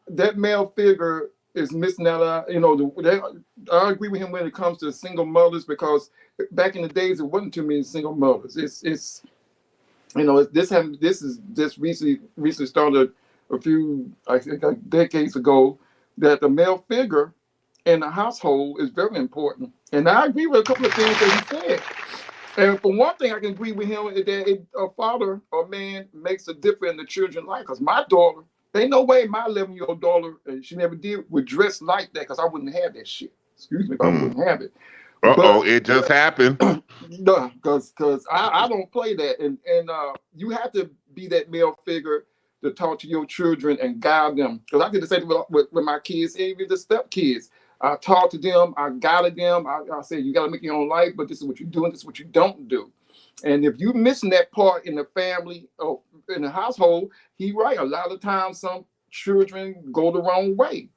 that male figure is missing out. I agree with him when it comes to single mothers because back in the days it wasn't too many single mothers. This is just recently started a few, I think, decades ago, that the male figure in the household is very important. And I agree with a couple of things that he said. And for one thing, I can agree with him that a father or man makes a difference in the children's life. Because my daughter, there ain't no way my 11-year-old daughter, she never would dress like that because I wouldn't have that shit. Excuse me if I wouldn't have it. It just happened. No, because I don't play that. And you have to be that male figure to talk to your children and guide them. Because I did the same with my kids, even the step kids. I talk to them, I guided them. I say, you got to make your own life, but this is what you're doing, this is what you don't do. And if you're missing that part in the family or in the household, he's right. A lot of times some children go the wrong way.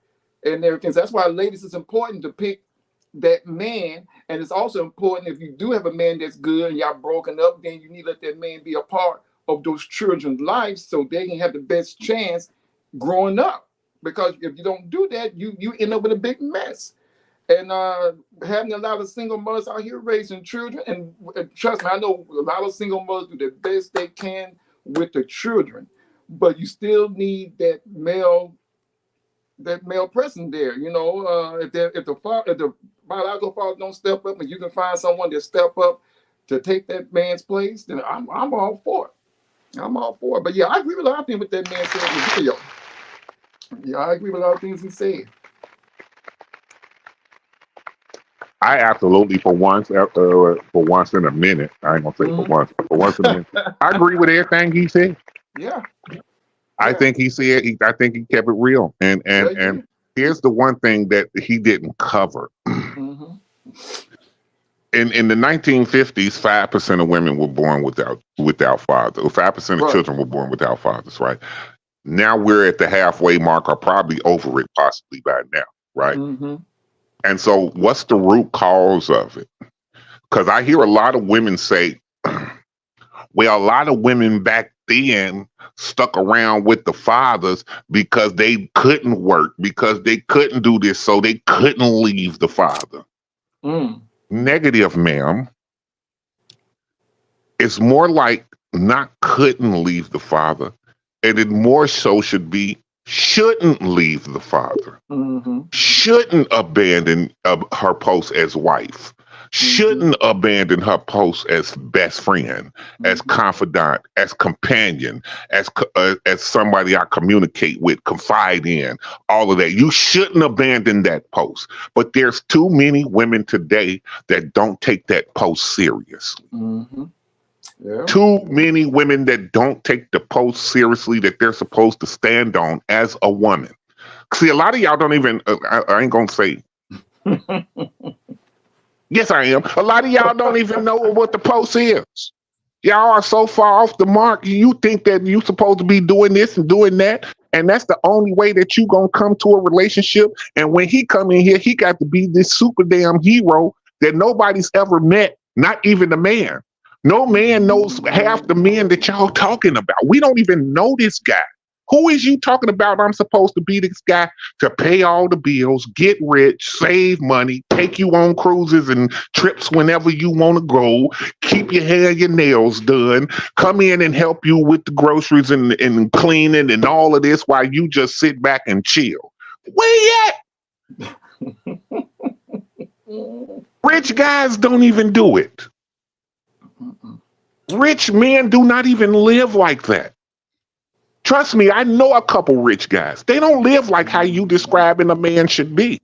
And everything. So that's why, ladies, it's important to pick that man. And it's also important if you do have a man that's good and y'all broken up, then you need to let that man be a part of those children's lives so they can have the best chance growing up. Because if you don't do that, you end up with a big mess. And having a lot of single mothers out here raising children, and trust me, I know a lot of single mothers do the best they can with the children, but you still need that male presence there. If the biological father don't step up, and you can find someone that step up to take that man's place, then I'm all for it. I'm all for it. But yeah, I agree with a lot of things with that man said in the video. Yeah, I agree with a lot of things he said. I absolutely, for once in a minute, I ain't gonna say for once, but for once in a minute, I agree with everything he said. Yeah. I think he said, I think he kept it real. And here's the one thing that he didn't cover. Mm-hmm. In the 1950s, 5% of women were born without fathers. 5% of children were born without fathers, right? Now we're at the halfway mark, or probably over it possibly by now, right? Mm-hmm. And so what's the root cause of it? Because I hear a lot of women say, well, a lot of women back then stuck around with the fathers because they couldn't work, because they couldn't do this, so they couldn't leave the father. Negative, ma'am. It's more like not couldn't leave the father, and it more so should be shouldn't leave the father, shouldn't abandon her post as wife, shouldn't abandon her post as best friend, as confidant, as companion, as somebody I communicate with, confide in, all of that. You shouldn't abandon that post. But there's too many women today that don't take that post seriously. Yeah. Too many women that don't take the post seriously that they're supposed to stand on as a woman. See, a lot of y'all don't even, I ain't gonna say. Yes, I am. A lot of y'all don't even know what the post is. Y'all are so far off the mark. You think that you're supposed to be doing this and doing that. And that's the only way that you gonna come to a relationship. And when he come in here, he got to be this super damn hero that nobody's ever met, not even the man. No man knows half the men that y'all talking about. We don't even know this guy. Who is you talking about? I'm supposed to be this guy to pay all the bills, get rich, save money, take you on cruises and trips whenever you want to go, keep your hair, your nails done, come in and help you with the groceries and cleaning and all of this while you just sit back and chill. Where you at? Rich guys don't even do it. Rich men do not even live like that. Trust me, I know a couple rich guys. They don't live like how you describing a man should be.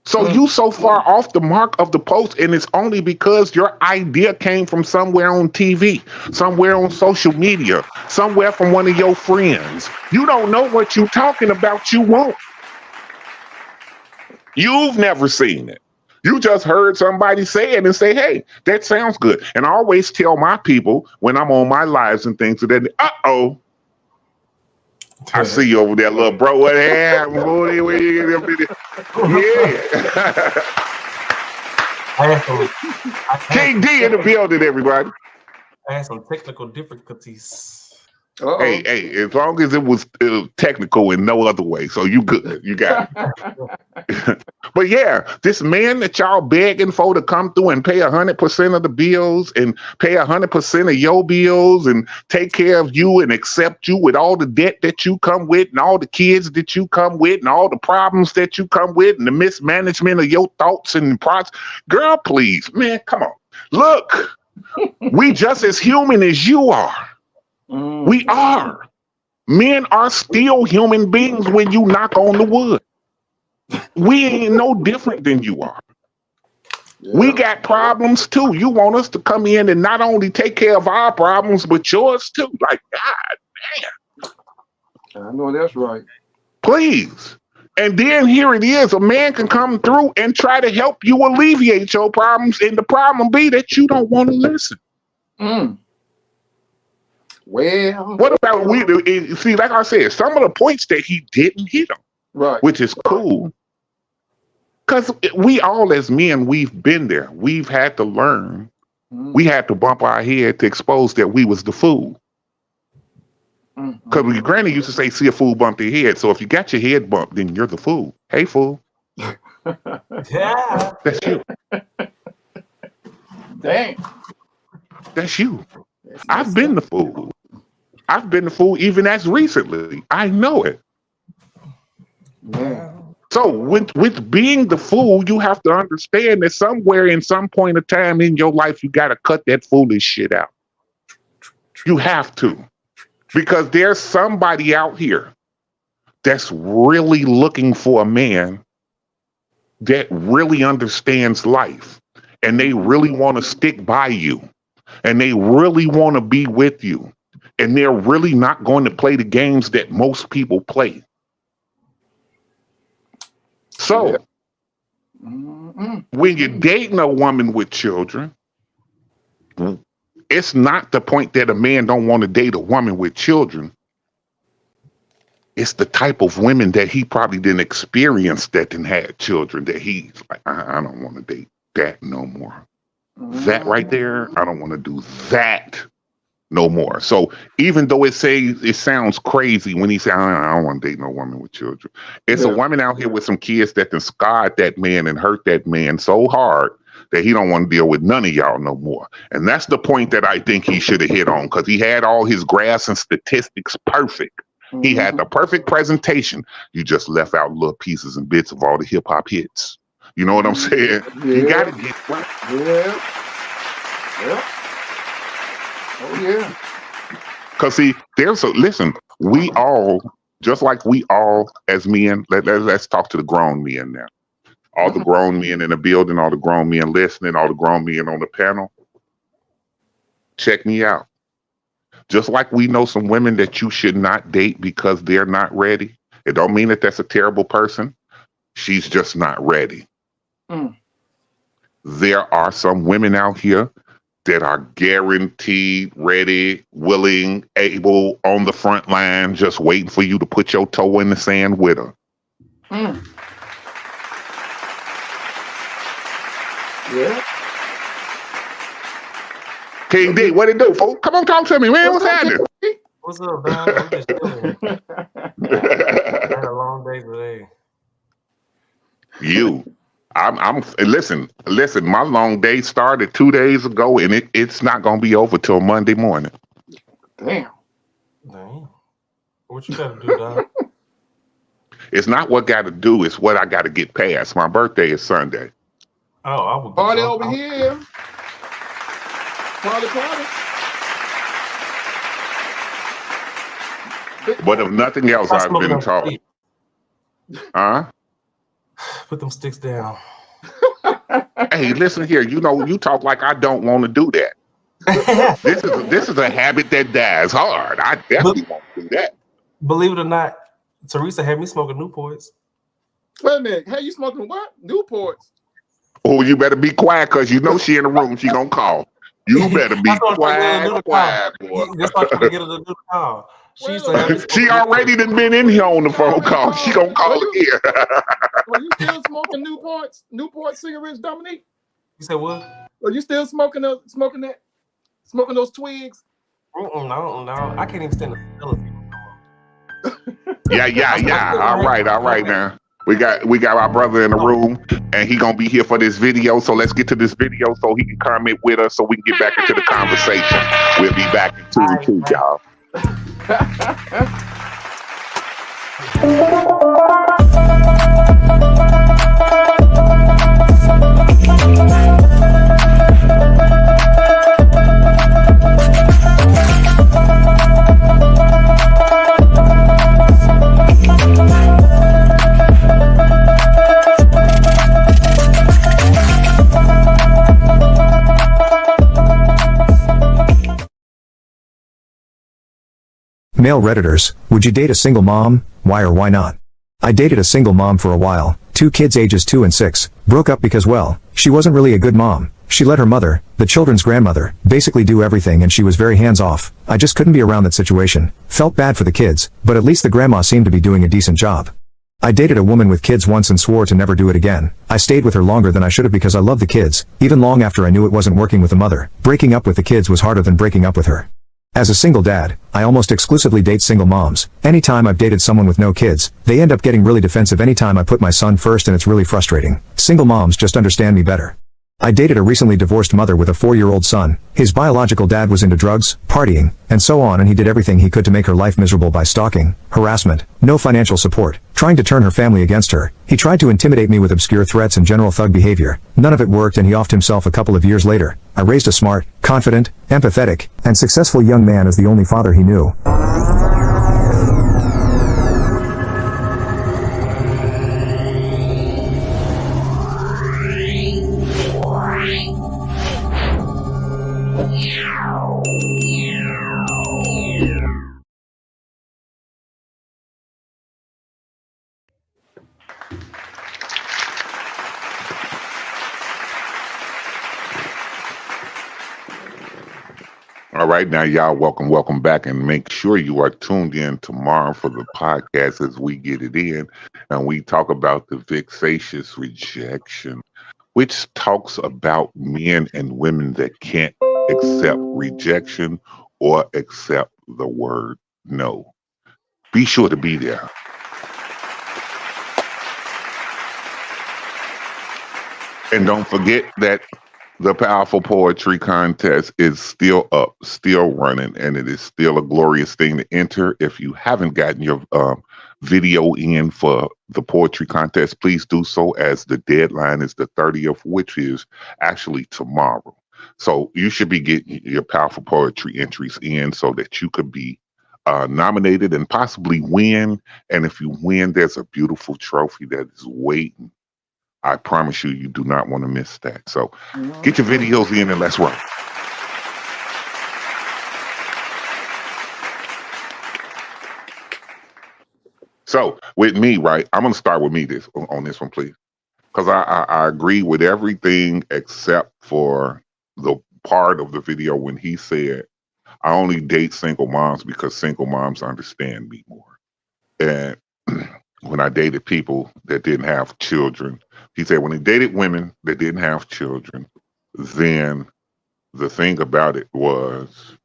So you so far off the mark of the post, and it's only because your idea came from somewhere on TV, somewhere on social media, somewhere from one of your friends. You don't know what you're talking about you won't. You've never seen it. You just heard somebody say it and say, hey, that sounds good. And I always tell my people when I'm on my lives and things that, uh-oh, I see you over there, little bro. What happened? Yeah. King D in the building, everybody. I had some technical difficulties. Hey, as long as it was technical in no other way, so you good, you got it. But yeah, this man that y'all begging for to come through and pay 100% of the bills and pay 100% of your bills and take care of you and accept you with all the debt that you come with and all the kids that you come with and all the problems that you come with and the mismanagement of your thoughts and process. Girl, please, man, come on. Look, we just as human as you are. We are. Men are still human beings when you knock on the wood. We ain't no different than you are. Yeah. We got problems too. You want us to come in and not only take care of our problems, but yours too. Like, God damn. I know that's right. Please. And then here it is. A man can come through and try to help you alleviate your problems. And the problem be that you don't want to listen. Well, what about we? See, like I said, some of the points that he didn't hit on, right, which is cool, because we all as men, we've been there. We've had to learn. We had to bump our head to expose that we was the fool. Because Granny used to say, "See a fool bump their head." So if you got your head bumped, then you're the fool. Hey, fool. Yeah, that's you. Dang, that's you. I've been the fool. I've been the fool even as recently. I know it. Yeah. So with being the fool, you have to understand that somewhere in some point of time in your life, you got to cut that foolish shit out. You have to. Because there's somebody out here that's really looking for a man that really understands life, and they really want to stick by you, and they really want to be with you, and they're really not going to play the games that most people play. So, when you're dating a woman with children, it's not the point that a man don't want to date a woman with children. It's the type of women that he probably didn't experience that didn't have children that he's like, I don't want to date that no more. That right there, I don't want to do that no more. So even though it sounds crazy when he say, I don't want to date no woman with children. It's a woman out here with some kids that then scarred that man and hurt that man so hard that he don't want to deal with none of y'all no more. And that's the point that I think he should have hit on, because he had all his graphs and statistics perfect. He had the perfect presentation. You just left out little pieces and bits of all the hip hop hits. You know what I'm saying? You got to get right. Oh, yeah. Because see, listen, we all, just like we all as men, let's talk to the grown men now. All the grown men in the building, all the grown men listening, all the grown men on the panel. Check me out. Just like we know some women that you should not date because they're not ready. It don't mean that that's a terrible person. She's just not ready. There are some women out here that are guaranteed, ready, willing, able, on the front line, just waiting for you to put your toe in the sand with her. Yeah. King D, what it do, folks? Come on, talk to me, man. What's happening? What's up, man? I'm just chilling. I had a long day today. Listen, my long day started 2 days ago, and it's not gonna be over till Monday morning. Damn. What you gotta do, Don? It's not what gotta do, it's what I gotta get past. My birthday is Sunday. Oh, I will party over here. Party. But if nothing else, I've been taught. Put them sticks down. Hey, listen here. You know, you talk like I don't want to do that. This is a habit that dies hard. I definitely won't do that. Believe it or not, Teresa had me smoking Newports. Wait a minute. Hey, you smoking what? Newports? Oh, you better be quiet, because you know she in the room. She gonna call. You better be quiet, boy. That's why I'm trying to get her to do the call. She already done been in here on the phone call. She gonna call again. Are you still smoking Newports? Newport cigarettes, Dominique? You said what? Are you still smoking those twigs? No. I can't even stand the smell of it. Yeah. All right now. We got our brother in the room, and he gonna be here for this video. So let's get to this video so he can comment with us, so we can get back into the conversation. We'll be back in 2 y'all. Male Redditors, would you date a single mom? Why or why not? I dated a single mom for a while, 2 kids ages 2 and 6, broke up because, well, she wasn't really a good mom. She let her mother, the children's grandmother, basically do everything, and she was very hands-off. I just couldn't be around that situation. Felt bad for the kids, but at least the grandma seemed to be doing a decent job. I dated a woman with kids once and swore to never do it again. I stayed with her longer than I should have because I loved the kids, even long after I knew it wasn't working with the mother. Breaking up with the kids was harder than breaking up with her. As a single dad, I almost exclusively date single moms. Anytime I've dated someone with no kids, they end up getting really defensive anytime I put my son first, and it's really frustrating. Single moms just understand me better. I dated a recently divorced mother with a 4-year-old son. His biological dad was into drugs, partying, and so on, and he did everything he could to make her life miserable by stalking, harassment, no financial support, trying to turn her family against her. He tried to intimidate me with obscure threats and general thug behavior. None of it worked, and he offed himself a couple of years later. I raised a smart, confident, empathetic, and successful young man as the only father he knew. All right, now y'all welcome back, and make sure you are tuned in tomorrow for the podcast as we get it in, and we talk about the vexatious rejection, which talks about men and women that can't accept rejection or accept the word no. Be sure to be there. And don't forget that the Powerful Poetry Contest is still up, still running, and it is still a glorious thing to enter. If you haven't gotten your video in for the poetry contest, please do so, as the deadline is the 30th, which is actually tomorrow. So you should be getting your Powerful Poetry entries in so that you could be nominated and possibly win. And if you win, there's a beautiful trophy that is waiting. I promise you, you do not want to miss that. So get your videos in and let's roll. So with me, right, I'm going to start with me on this one, please. Because I agree with everything except for the part of the video when he said, I only date single moms because single moms understand me more. And when I dated people that didn't have children, he said when he dated women that didn't have children, then the thing about it was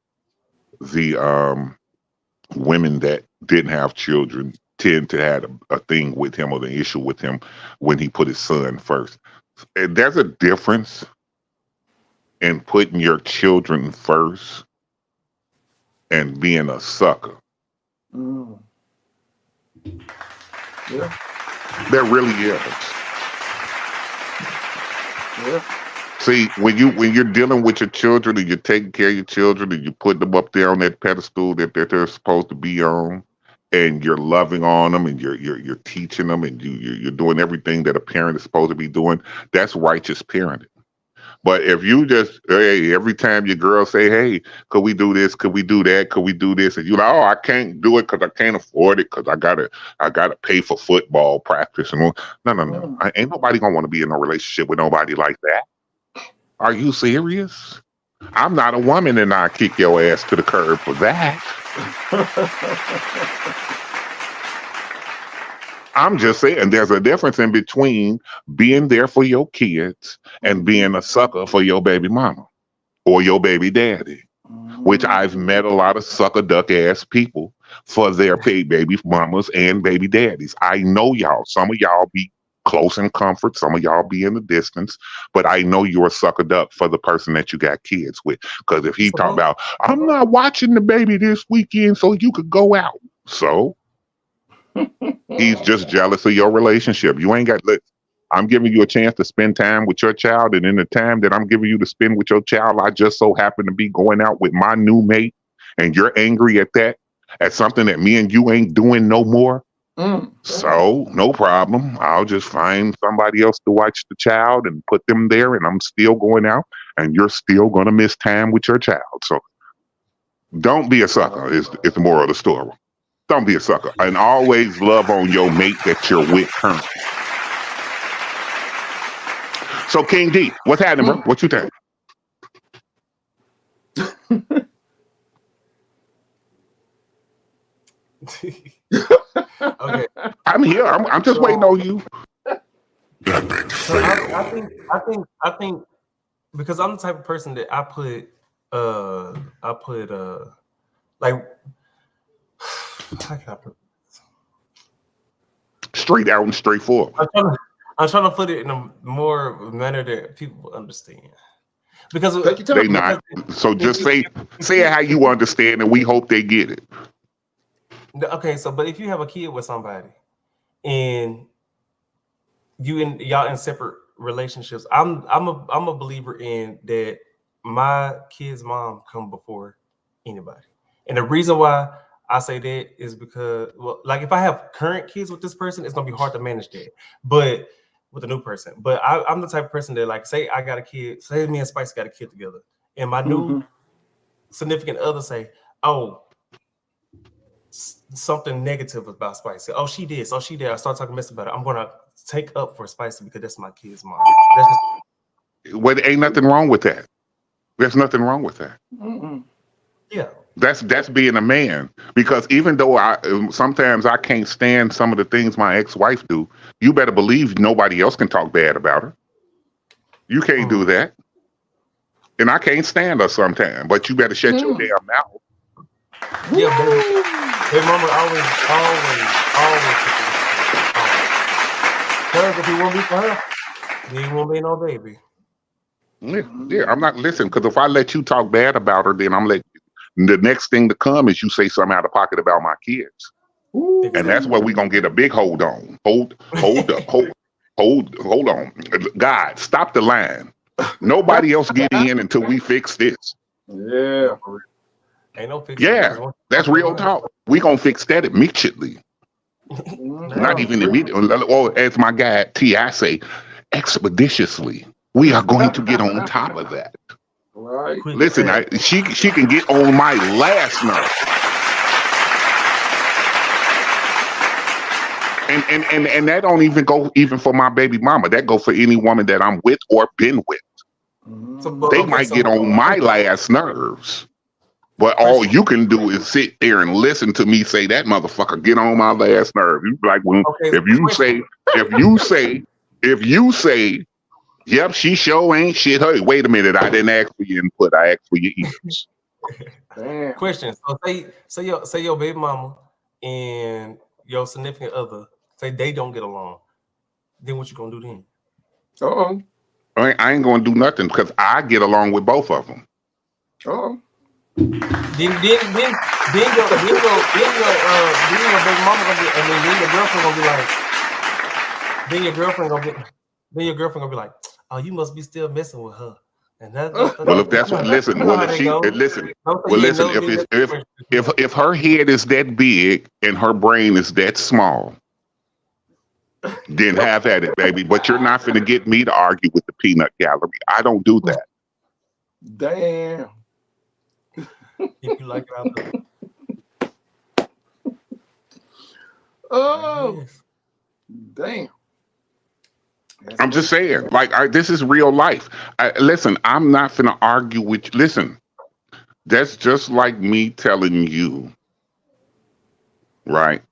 the women that didn't have children tend to have a thing with him or the issue with him when he put his son first. And there's a difference in putting your children first and being a sucker. Yeah. There really is. Yeah. See, when you're dealing with your children and you're taking care of your children and you put them up there on that pedestal that they're supposed to be on, and you're loving on them and you're teaching them and you're doing everything that a parent is supposed to be doing, that's righteous parenting. But if you just, hey, every time your girl say, hey, could we do this? Could we do that? Could we do this? And you're like, oh, I can't do it because I can't afford it because I gotta pay for football practice. And no. Ain't nobody gonna want to be in a relationship with nobody like that. Are you serious? I'm not a woman and I kick your ass to the curb for that. I'm just saying there's a difference in between being there for your kids and being a sucker for your baby mama or your baby daddy, which I've met a lot of sucker duck ass people for their baby mamas and baby daddies. I know y'all. Some of y'all be close in comfort. Some of y'all be in the distance, but I know you're a sucker duck for the person that you got kids with. Because if he talk about, I'm not watching the baby this weekend so you could go out. So he's just jealous of your relationship. You ain't got, I'm giving you a chance to spend time with your child, and in the time that I'm giving you to spend with your child, I just so happen to be going out with my new mate, and you're angry at that, at something that me and you ain't doing no more. So no problem. I'll just find somebody else to watch the child and put them there, and I'm still going out, and you're still going to miss time with your child. So don't be a sucker is the moral of the story. Don't be a sucker. And always love on your mate that you're with currently. So King D, what's happening, bro? What you think? Okay. I'm here. I'm just waiting on you. So I think because I'm the type of person that I put like, how can I put this? Straight out and straightforward. I'm trying to put it in a more manner that people understand. Because they not. So just say it how you understand, and we hope they get it. Okay, so but if you have a kid with somebody, and y'all in separate relationships, I'm a believer in that my kid's mom come before anybody, and the reason why I say that is because, well, like if I have current kids with this person, it's gonna be hard to manage that, but with a new person. But I'm the type of person that, like, say I got a kid, say me and Spice got a kid together, and my new significant other say, oh, something negative about Spicy. Oh, she did. So she did. I start talking mess about it. I'm gonna take up for Spicy because that's my kid's mom. Well, ain't nothing wrong with that. There's nothing wrong with that. Yeah. That's being a man. Because even though sometimes I can't stand some of the things my ex-wife do, you better believe nobody else can talk bad about her. You can't do that. And I can't stand her sometimes, but you better shut your damn mouth. Yeah, baby mama always. Because if you won't be for her, then you won't be no baby. Yeah, I'm not listening, because if I let you talk bad about her, then I'm letting you. The next thing to come is you say something out of pocket about my kids. And that's where we're going to get a big hold on. Hold on. God, stop the line. Nobody else get in until we fix this. Yeah. Ain't no fix. Yeah, that's real talk. We going to fix that immediately. Not even immediately. Or as my guy T.I. say, expeditiously. We are going to get on top of that. Right. Listen, she can get on my last nerve. And that don't even go even for my baby mama. That go for any woman that I'm with or been with. They might get on my last nerves. But all you can do is sit there and listen to me say that motherfucker get on my last nerve. You be like, well, if you say, yep, she sure ain't shit. Hey, wait a minute, I didn't ask for your input. I asked for your ears. Question. So say your baby mama and your significant other say they don't get along. Then what you gonna do then? I ain't gonna do nothing because I get along with both of them. Then your baby mama gonna be, and then your girlfriend gonna be like, then your girlfriend gonna be like, oh, you must be still messing with her. And well, if that's what, listen. Well, if her head is that big and her brain is that small, then have at it, baby. But you're not going to get me to argue with the peanut gallery. I don't do that. Damn. If you like it out there. Oh, damn. I'm just saying, like, this is real life. Listen, I'm not finna argue with you. Listen, that's just like me telling you, right?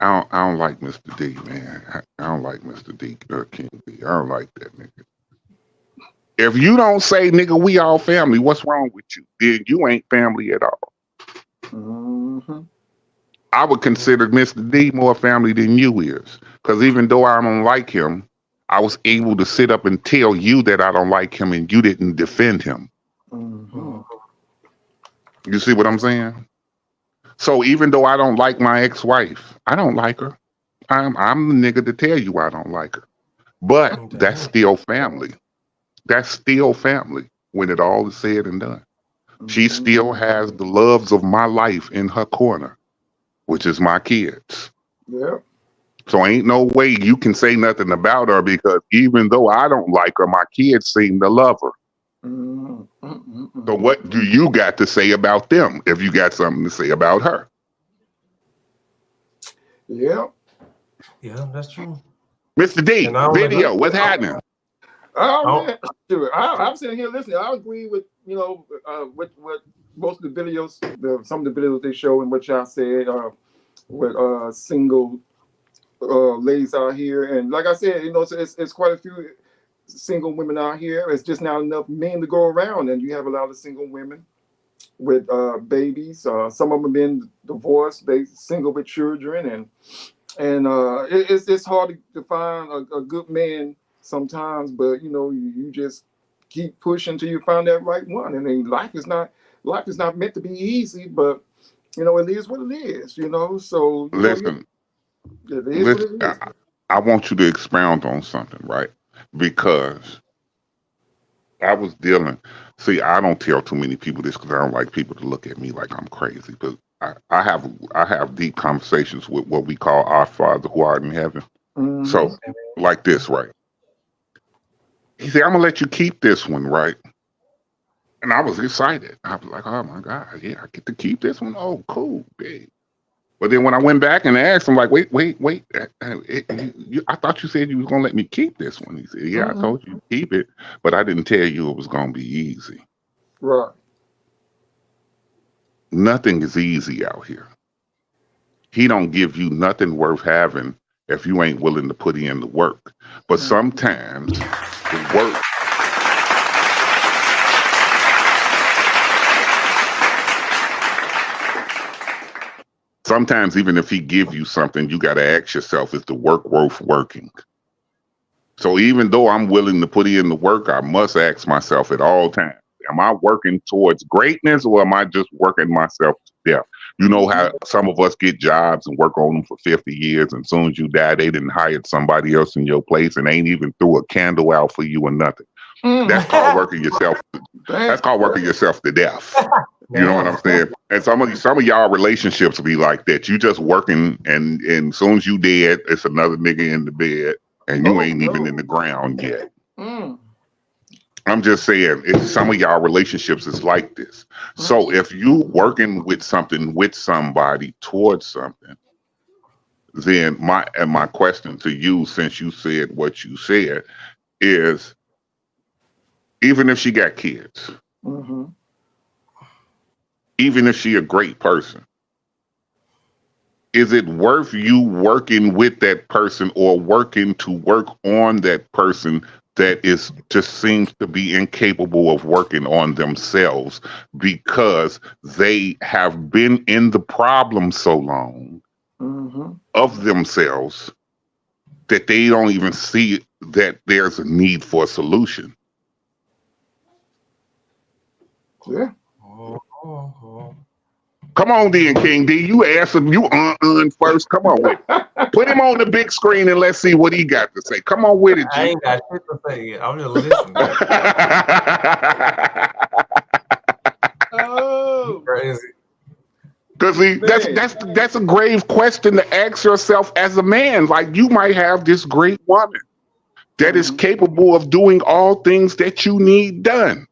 I don't like Mr. D, man. I don't like Mr. D, King D. I don't like that nigga. If you don't say, nigga, we all family, what's wrong with you? Then you ain't family at all. I would consider Mr. D more family than you is. Because even though I don't like him, I was able to sit up and tell you that I don't like him and you didn't defend him. You see what I'm saying? So even though I don't like my ex-wife, I don't like her. I'm the nigga to tell you I don't like her. But that's still family. That's still family when it all is said and done. She still has the loves of my life in her corner, which is my kids. Yeah. So ain't no way you can say nothing about her because even though I don't like her, my kids seem to love her. So what do you got to say about them if you got something to say about her? Yeah. Yeah, that's true. Mr. D, video, what's happening? Oh, man. I'm sitting here listening. I agree with, with most of the videos, some of the videos they show and what y'all said with single ladies out here. And like I said, it's quite a few single women out here. It's just not enough men to go around. And you have a lot of single women with babies. Some of them have been divorced, they single with children. And it's hard to find a good man sometimes, but you just keep pushing until you find that right one. And then life is not meant to be easy, but it is what it is. So listen, it is what it is. I want you to expound on something, right? Because I was dealing. See, I don't tell too many people this because I don't like people to look at me like I'm crazy. But I have deep conversations with what we call our Father who art in heaven. So like this, right? He said, I'm gonna let you keep this one, right? And I was excited. I was like, oh my God, yeah, I get to keep this one. Oh, cool, big. But then when I went back and asked him, like, wait, I thought you said you was gonna let me keep this one. He said, yeah, I told you to keep it, but I didn't tell you it was gonna be easy. Right. nothing is easy out here. He don't give you nothing worth having if you ain't willing to put in the work. But sometimes the work. Sometimes even if he give you something, you got to ask yourself, is the work worth working? So even though I'm willing to put in the work, I must ask myself at all times, am I working towards greatness or am I just working myself to death? You know how some of us get jobs and work on them for 50 years, and as soon as you die, they didn't hire somebody else in your place and ain't even threw a candle out for you or nothing. That's called working yourself. That's called working yourself to death. You know what I'm saying? And some of y'all relationships will be like that. You just working, and as soon as you dead, it's another nigga in the bed, and you ain't even in the ground yet. I'm just saying, some of y'all relationships is like this. So if you working with something with somebody towards something, then my question to you, since you said what you said, is even if she got kids, even if she a great person, is it worth you working with that person or working to work on that person that is just seems to be incapable of working on themselves because they have been in the problem so long of themselves that they don't even see that there's a need for a solution? Yeah. Come on, then, King D. You ask him. You first. Come on with it. Put him on the big screen and let's see what he got to say. Come on with it, G. I ain't got shit to say yet. I'm just listening. Oh, crazy. Because that's a grave question to ask yourself as a man. Like, you might have this great woman that is capable of doing all things that you need done.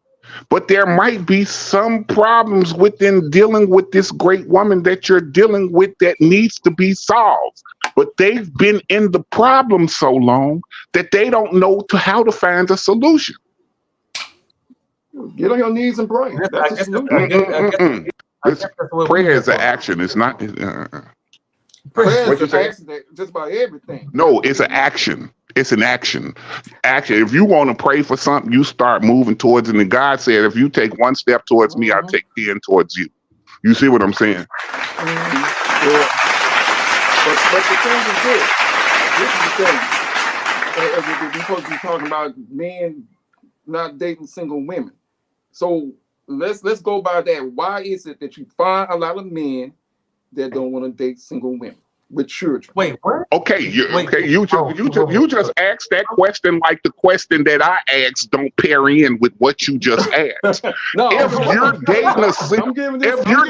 But there might be some problems within dealing with this great woman that you're dealing with that needs to be solved. But they've been in the problem so long that they don't know how to find a solution. Get on your knees and pray. That's a solution. Prayer is an action. It's not. Prayer is an action. Just about everything. No, it's an action. It's an action. If you want to pray for something, you start moving towards it. And God said, if you take one step towards me, I'll take 10 towards you. You see what I'm saying? Yeah. But the thing is this. This is the thing. We're supposed to be talking about men not dating single women. So let's go by that. Why is it that you find a lot of men that don't want to date single women with children? Wait, what? Okay, you just asked that question like the question that I asked don't pair in with what you just asked. No, if you're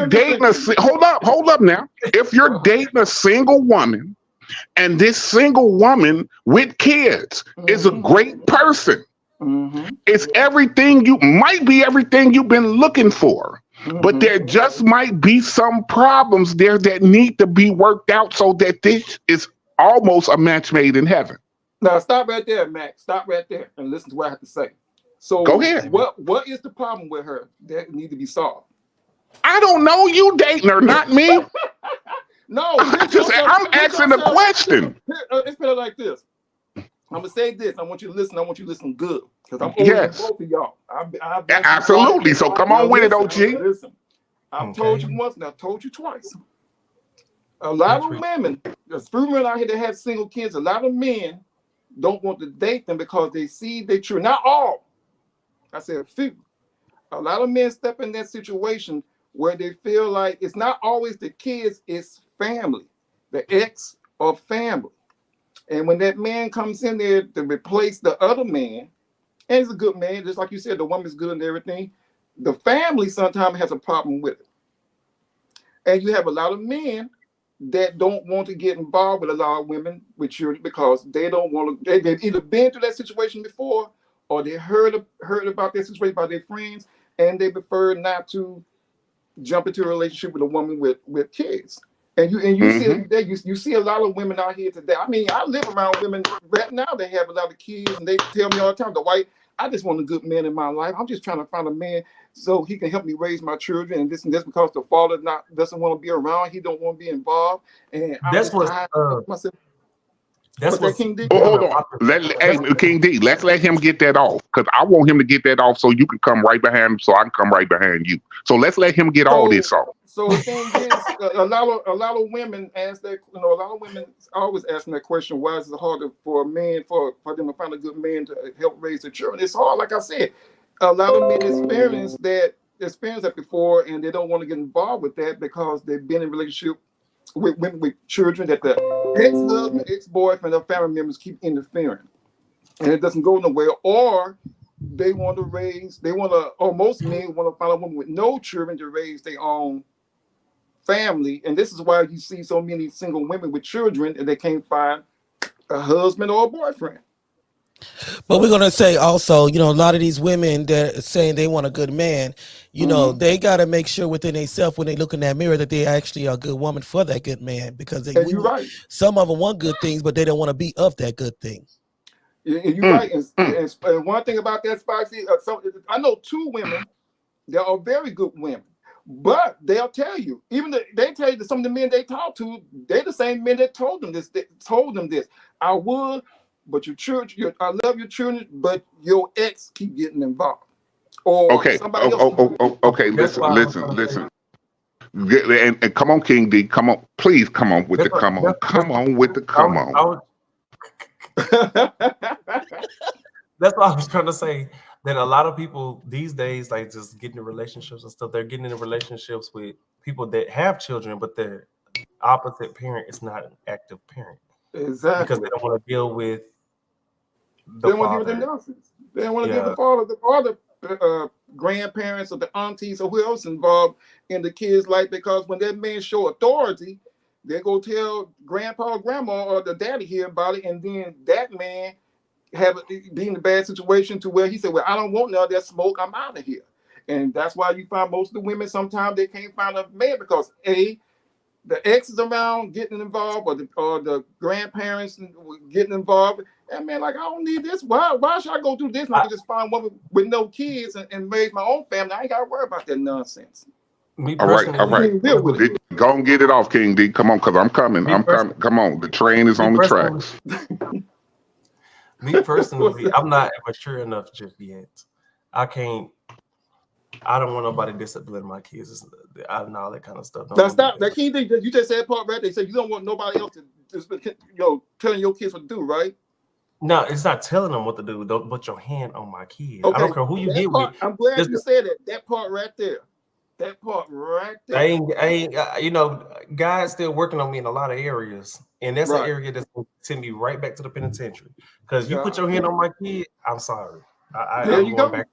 dating hold up now. If you're dating a single woman and this single woman with kids is a great person, it's everything everything you've been looking for. But there just might be some problems there that need to be worked out so that this is almost a match made in heaven. Now stop right there, Max. Stop right there and listen to what I have to say. So go ahead. What is the problem with her that need to be solved? I don't know. You dating her, not me. No, I'm asking a question. It's better like this. I'm gonna say this. I want you to listen. I want you to listen good because I'm older than both of y'all. Absolutely. So come on with it, OG. Listen, I've told you once and I've told you twice. A lot of women, there's few women out here that have single kids. A lot of men don't want to date them because they see they true. Not all. I said a few. A lot of men step in that situation where they feel like it's not always the kids, it's family, the ex or family. And when that man comes in there to replace the other man, and he's a good man, just like you said, the woman's good and everything, the family sometimes has a problem with it. And you have a lot of men that don't want to get involved with a lot of women with children because they don't want to, they've either been through that situation before or they heard about that situation by their friends and they prefer not to jump into a relationship with a woman with kids. And you see it today. You see a lot of women out here today. I mean, I live around women right now. They have a lot of kids, and they tell me all the time, I just want a good man in my life. I'm just trying to find a man so he can help me raise my children. And this because the father doesn't want to be around. He don't want to be involved. And that's what. That's what King D. Hold on. King D, let's let him get that off, because I want him to get that off so you can come right behind him, so I can come right behind you. So let's let him get all this off. So the thing is, a lot of women ask that. A lot of women always asking that question: why is it harder for a man for them to find a good man to help raise their children? It's hard, like I said. A lot of men experience that before, and they don't want to get involved with that because they've been in a relationship with women with children that the ex-husband, ex-boyfriend, or family members keep interfering, and it doesn't go nowhere. Or they want to, or most men want to find a woman with no children to raise their own family, and this is why you see so many single women with children and they can't find a husband or a boyfriend. But we're gonna say also, a lot of these women that are saying they want a good man, they gotta make sure within themselves when they look in that mirror that they actually are a good woman for that good man, because you're right. Some of them want good things, but they don't want to be of that good thing. And you're right. And one thing about that, Spicy, I know two women that are very good women, but they'll tell you, they tell you that some of the men they talk to, they're the same men that told them this. I would, but I love your children, but your ex keep getting involved. Or okay. Okay. Listen. And come on, King D. Come on, please. Come on with the come on. Come on with the come on. That's what I was trying to say. That a lot of people these days, like just getting in relationships and stuff, they're getting into relationships with people that have children, but their opposite parent is not an active parent. Exactly. Because they don't want to deal with they don't want to deal with the nonsense. They don't want to deal with the father, grandparents or the aunties or who else involved in the kids' life, because when that man show authority, they go tell grandpa or grandma or the daddy here about it, and then that man be in a bad situation to where he said, well, I don't want none of that smoke, I'm out of here. And that's why you find most of the women sometimes they can't find a man because the ex is around getting involved, or the grandparents getting involved. And man, like, I don't need this. Why should I go through this? And I can just find one with no kids and raise my own family. I ain't got to worry about that nonsense. All right. Go and get it off, King D. Come on, because I'm coming. Come on. The train is on the tracks. Me personally, I'm not mature enough just yet. I don't want nobody disciplining my kids. And all that kind of stuff. That's not that key thing. You just said part right. They said you don't want nobody else to just, telling your kids what to do, right? No, it's not telling them what to do. Don't put your hand on my kids. Okay. I don't care who you get with. I'm glad you said that. That part right there. God's still working on me in a lot of areas, and that's an area that's going to send me right back to the penitentiary. Because you put your hand on my kid, I'm sorry. I'm going back.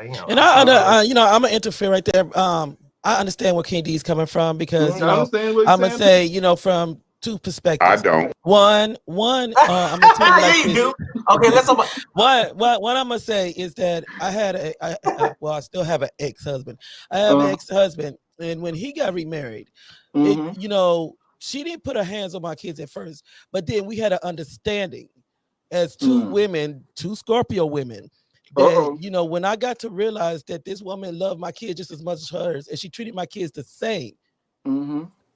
I am. And I'm gonna interfere right there. I understand where King D is coming from, because I'm gonna say, from two perspectives. I don't. One. I'm gonna tell you like this. Okay, let's talk about what I'm gonna say is that I had I still have an ex-husband. I have an ex-husband, and when he got remarried, she didn't put her hands on my kids at first, but then we had an understanding as two Scorpio women. That, when I got to realize that this woman loved my kids just as much as hers, and she treated my kids the same,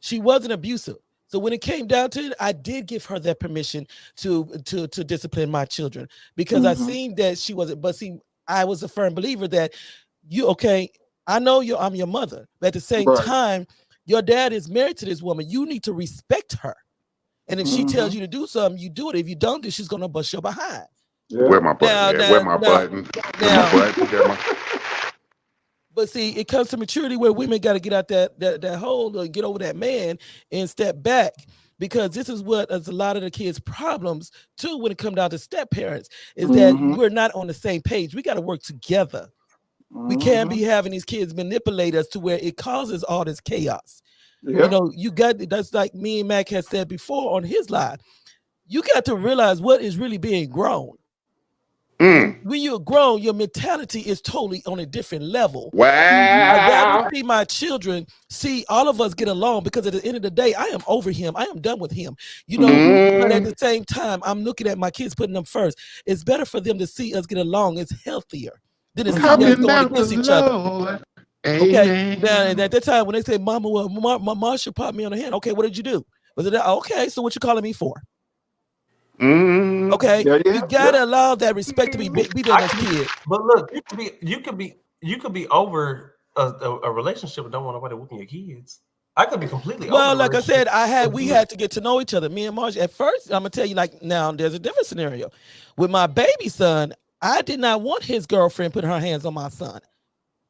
she wasn't abusive. So when it came down to it, I did give her that permission to discipline my children, because I seen that she wasn't. But see, I was a firm believer that I know I'm your mother, but at the same time, your dad is married to this woman. You need to respect her, and if she tells you to do something, you do it. If you don't, then she's gonna bust your behind. Yeah. Where my button? Where my button? But see, it comes to maturity where women got to get out that hole or get over that man and step back, because this is what is a lot of the kids' problems too when it comes down to step parents, is that we're not on the same page. We got to work together. We can't be having these kids manipulate us to where it causes all this chaos. That's like me and Mac has said before on his live. You got to realize what is really being grown. Mm. When you're grown, your mentality is totally on a different level. Wow. I'd rather see my children see all of us get along, because at the end of the day, I am over him. I am done with him. You know, but at the same time, I'm looking at my kids, putting them first. It's better for them to see us get along. It's healthier than to see us going against each other. Okay. Now, and at that time, when they say, Mama, well, Marsha popped me on the hand. Okay, what did you do? Was it okay? So what you calling me for? Okay, you gotta allow that respect to be there as kids. But look, you could be over a relationship and don't want nobody whooping your kids. I could be completely well, over like I said, we had to get to know each other. Me and Marsha. At first, I'm gonna tell you, like, now there's a different scenario with my baby son. I did not want his girlfriend putting her hands on my son,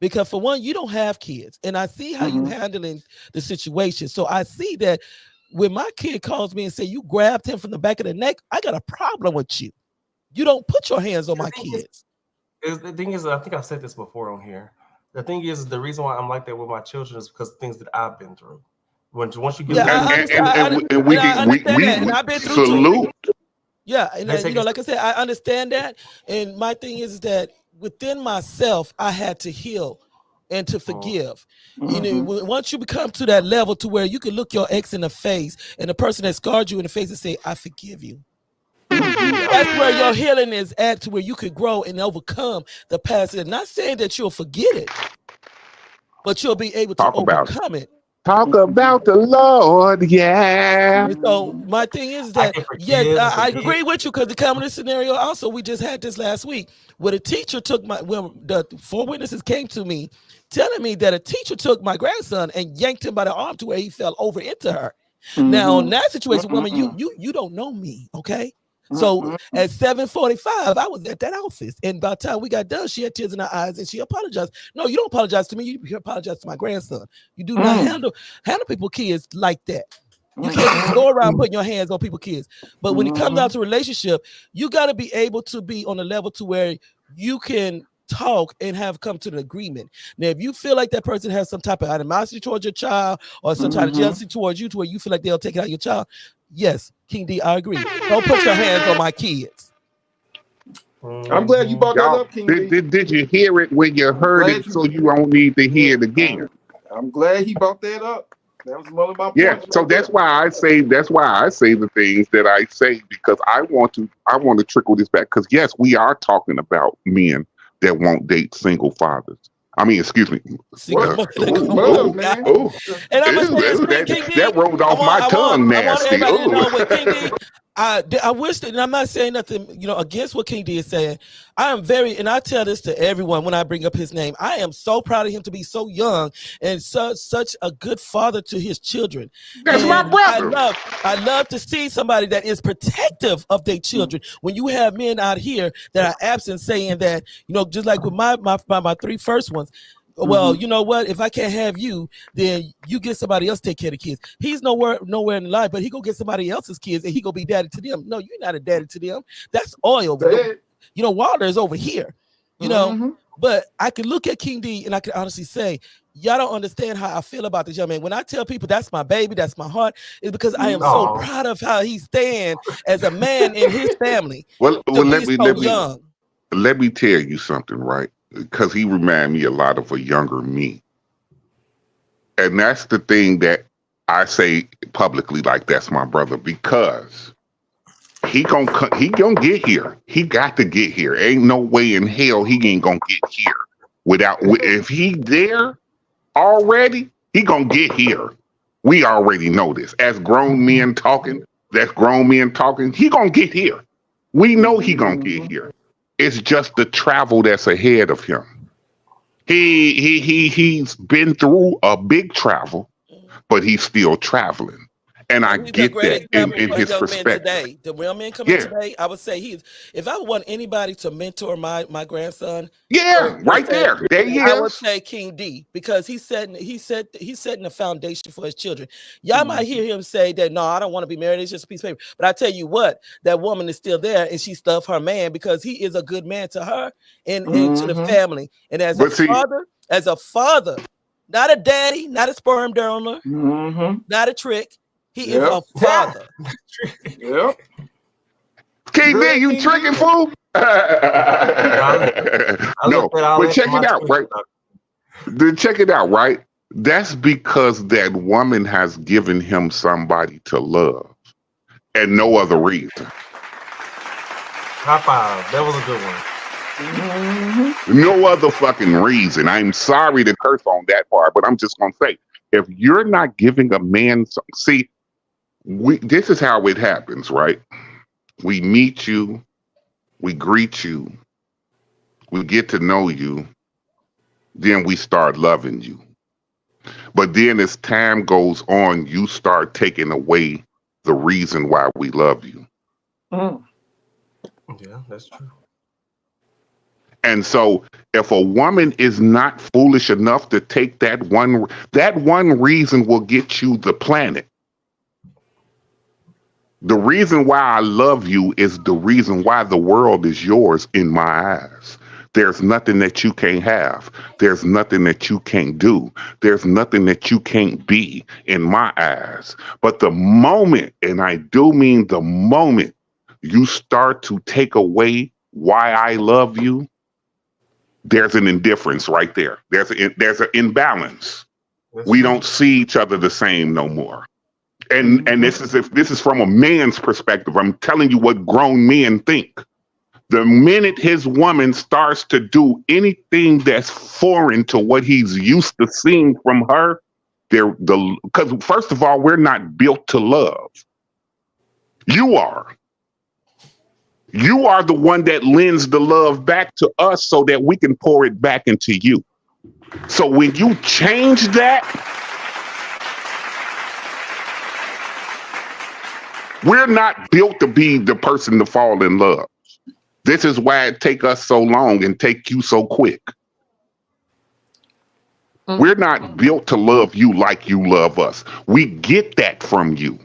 because for one, you don't have kids, and I see how you handling the situation. So I see that when my kid calls me and say you grabbed him from the back of the neck, I got a problem with you. You don't put your hands on my kids. The thing is, I think I've said this before on here. The thing is, the reason why I'm like that with my children is because of things that I've been through. Once you get and we salute. Yeah, and you know, like I said, I understand that. And my thing is that within myself, I had to heal and to forgive. You know, once you become to that level to where you can look your ex in the face and the person that scarred you in the face and say, I forgive you. That's where your healing is at, to where you could grow and overcome the past. And not saying that you'll forget it, but you'll be able to overcome it. Talk about the Lord, yeah. So my thing is that, yes, I agree with you, because the common scenario also, we just had this last week, where the teacher took the 4 witnesses came to me telling me that a teacher took my grandson and yanked him by the arm to where he fell over into her. Now, in that situation, woman, you don't know me, okay? So at 7:45, I was at that office, and by the time we got done, she had tears in her eyes and she apologized. No, you don't apologize to me. You apologize to my grandson. You do not handle people kids like that. You can't just go around putting your hands on people's kids. But when it comes down to relationship, you got to be able to be on a level to where you can talk and have come to an agreement. Now, if you feel like that person has some type of animosity towards your child, or some type of jealousy towards you, to where you feel like they'll take it out of your child, yes, King D, I agree. Don't put your hands on my kids. I'm glad you brought that up, King D. Did you hear it when you heard it, so you don't need to hear it again? I'm glad he brought that up. That was one of my points. Yeah, so that's why I say the things that I say, because I want to trickle this back, because yes, we are talking about men that won't date single fathers. I mean, excuse me. And that rolled off my tongue nasty. I wish that, and I'm not saying nothing, you know, against what King D is saying. I am and I tell this to everyone when I bring up his name, I am so proud of him to be so young and such a good father to his children. That's my brother. I love to see somebody that is protective of their children. When you have men out here that are absent, saying that, you know, just like with my 3 first ones, well, you know what? If I can't have you, then you get somebody else to take care of the kids. He's nowhere in life, but he go get somebody else's kids and he go be daddy to them. No, you're not a daddy to them. That's oil. You know, water is over here. You know, but I can look at King D and I can honestly say, y'all don't understand how I feel about this young man. When I tell people that's my baby, that's my heart, it's because I am so proud of how he stands as a man in his family. Well, let me tell you something, right? Because he reminds me a lot of a younger me. And that's the thing that I say publicly, like, that's my brother, because he gonna get here. He got to get here. Ain't no way in hell he ain't gonna get here if he there already, he gonna get here. We already know this. As grown men talking, he gonna get here. We know he gonna get here. It's just the travel that's ahead of him. He's been through a big travel, but he's still traveling. And I get that in his perspective. Today, the real men coming today, I would say if I would want anybody to mentor my grandson, right there he is. I would say King D, because he's setting the foundation for his children. Y'all might hear him say that, no, I don't want to be married, it's just a piece of paper. But I tell you what, that woman is still there, and she stuffed her man, because he is a good man to her and to the family. And as a father, not a daddy, not a sperm donor, not a trick. He is a father. King D, you tricking, fool? No, but check it out, right? Check it out, right? That's because that woman has given him somebody to love and no other reason. High five. That was a good one. No other fucking reason. I'm sorry to curse on that part, but I'm just going to say, if you're not giving a man some, see, this is how it happens, right? We meet you, we greet you, we get to know you, then we start loving you. But then as time goes on, you start taking away the reason why we love you. Yeah, that's true. And so if a woman is not foolish enough to take that one reason will get you the planet. The reason why I love you is the reason why the world is yours in my eyes. There's nothing that you can't have. There's nothing that you can't do. There's nothing that you can't be in my eyes. But the moment, and I do mean the moment, you start to take away why I love you, there's an indifference right there. There's an imbalance. We don't see each other the same no more. And this is from a man's perspective. I'm telling you what grown men think. The minute his woman starts to do anything that's foreign to what he's used to seeing from her, because first of all, we're not built to love. You are. You are the one that lends the love back to us so that we can pour it back into you. So when you change that, we're not built to be the person to fall in love. This is why it take us so long and take you so quick. We're not built to love you like you love us. We get that from you.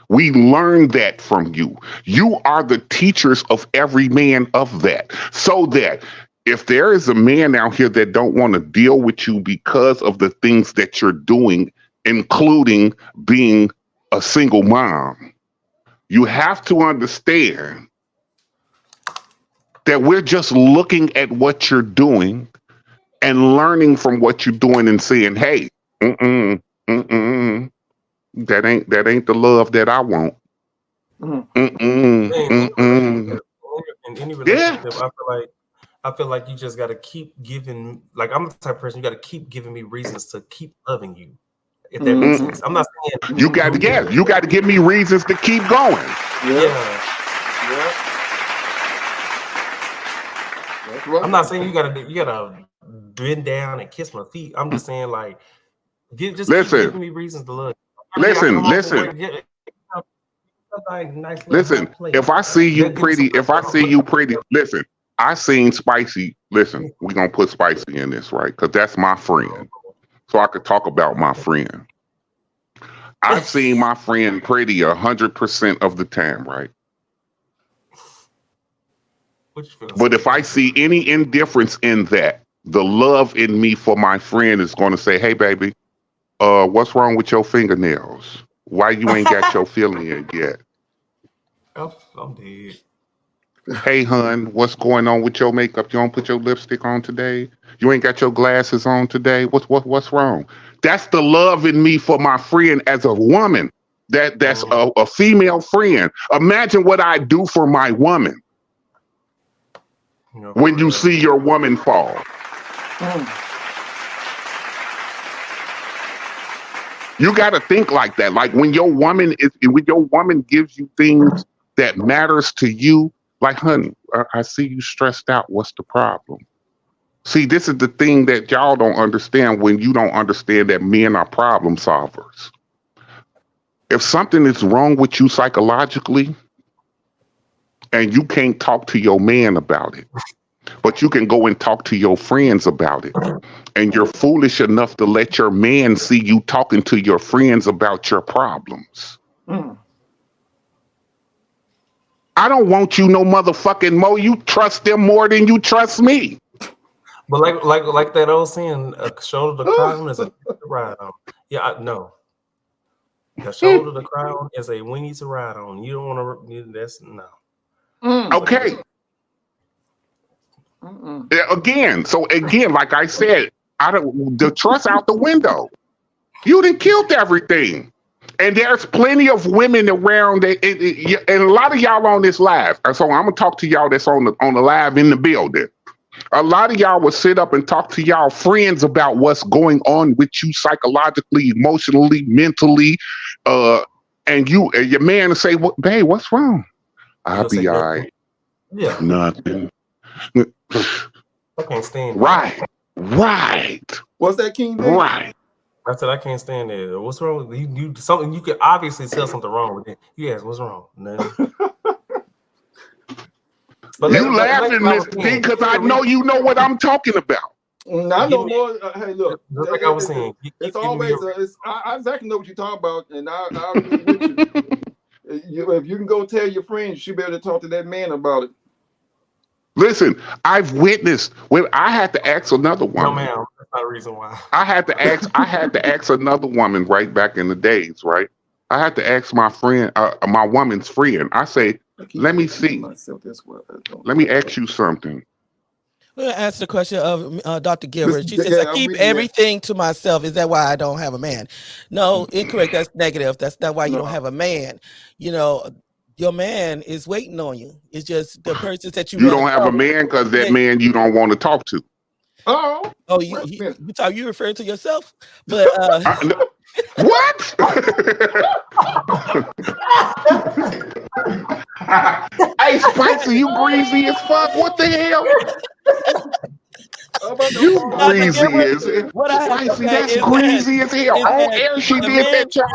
We learn that from you. You are the teachers of every man of that. So that if there is a man out here that don't want to deal with you because of the things that you're doing, including being a single mom, you have to understand that we're just looking at what you're doing and learning from what you're doing and saying, hey, that ain't the love that I want. In any relationship, I feel like you just got to keep giving. Like, I'm the type of person, you got to keep giving me reasons to keep loving you. If that makes sense. I'm not saying you got to give me reasons to keep going. Yeah. I'm not saying you gotta bend down and kiss my feet. I'm just saying, like, keep giving me reasons to love. Listen. If I see you pretty, listen. I seen Spicy. Listen, we're gonna put Spicy in this, right? Because that's my friend. So I could talk about my friend. I've seen my friend pretty 100% of the time, right? But if I see any indifference in that, the love in me for my friend is going to say, hey, baby, what's wrong with your fingernails? Why you ain't got your filling in yet? I'm dead. Hey, hun, what's going on with your makeup? You don't put your lipstick on today? You ain't got your glasses on today? What's wrong? That's the love in me for my friend as a woman. That's a female friend. Imagine what I do for my woman. When you see your woman fall. You got to think like that. Like when your woman gives you things that matters to you, like, honey, I see you stressed out. What's the problem? See, this is the thing that y'all don't understand when you don't understand that men are problem solvers. If something is wrong with you psychologically, and you can't talk to your man about it, but you can go and talk to your friends about it. And you're foolish enough to let your man see you talking to your friends about your problems. I don't want you no motherfucking more. You trust them more than you trust me. But like that old saying, a shoulder to cry on is a to ride on. Yeah, no. A shoulder to cry on is a wingy to ride on. You don't want to. That's no. Okay. Again, like I said, the trust out the window. You done killed everything. And there's plenty of women around and a lot of y'all on this live. So I'm gonna talk to y'all that's on the live in the building. A lot of y'all will sit up and talk to y'all friends about what's going on with you psychologically, emotionally, mentally, and your man will say, "What, babe? What's wrong?" I'll be all right. Yeah, nothing. I can't stand it. Right. What's that, King? Right. I said I can't stand it. What's wrong with you? Something you could obviously tell something wrong with it. You ask, what's wrong? Nothing. But you laughing, Miss P, because I know you know what I'm talking about. I know more. Hey, look, like I was saying, it's always. I exactly know what you're talking about, and I agree with you. If you can go tell your friends, you should be able to talk to that man about it. Listen, I've witnessed when I had to ask another woman. No, ma'am, that's not the reason why. I had to ask another woman right back in the days, right? I had to ask my friend, my woman's friend. I say, let me see. Let me ask you something. We're going to answer the question of Dr. Gilbert. She says, I keep everything to myself. Is that why I don't have a man? No, incorrect. That's negative. That's not why you don't have a man. You know, your man is waiting on you. It's just the person that you don't have a man because that man you don't want to talk to. Oh, you referring to yourself? But what? Hey, Spicy, you greasy as fuck. What the hell? You greasy as hell. Spicy, that's greasy as hell. On air, she did that job.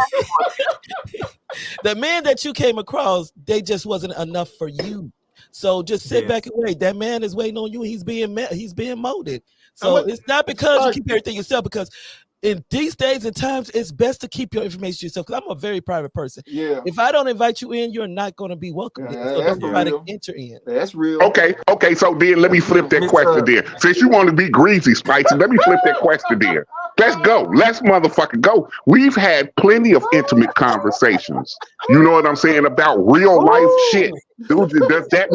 The men that you came across, they just wasn't enough for you. So just sit back and wait. That man is waiting on you. He's being molded. So it's not because you keep everything yourself, because in these days and times, it's best to keep your information to yourself. Because I'm a very private person. Yeah. If I don't invite you in, you're not going to be welcome. So don't try to enter in. That's real. Okay. So then let me flip that question there. Since you want to be greasy, Spicy, let me flip that question there. Let's go. Let's motherfucking go. We've had plenty of intimate conversations. You know what I'm saying? About real life shit. Does that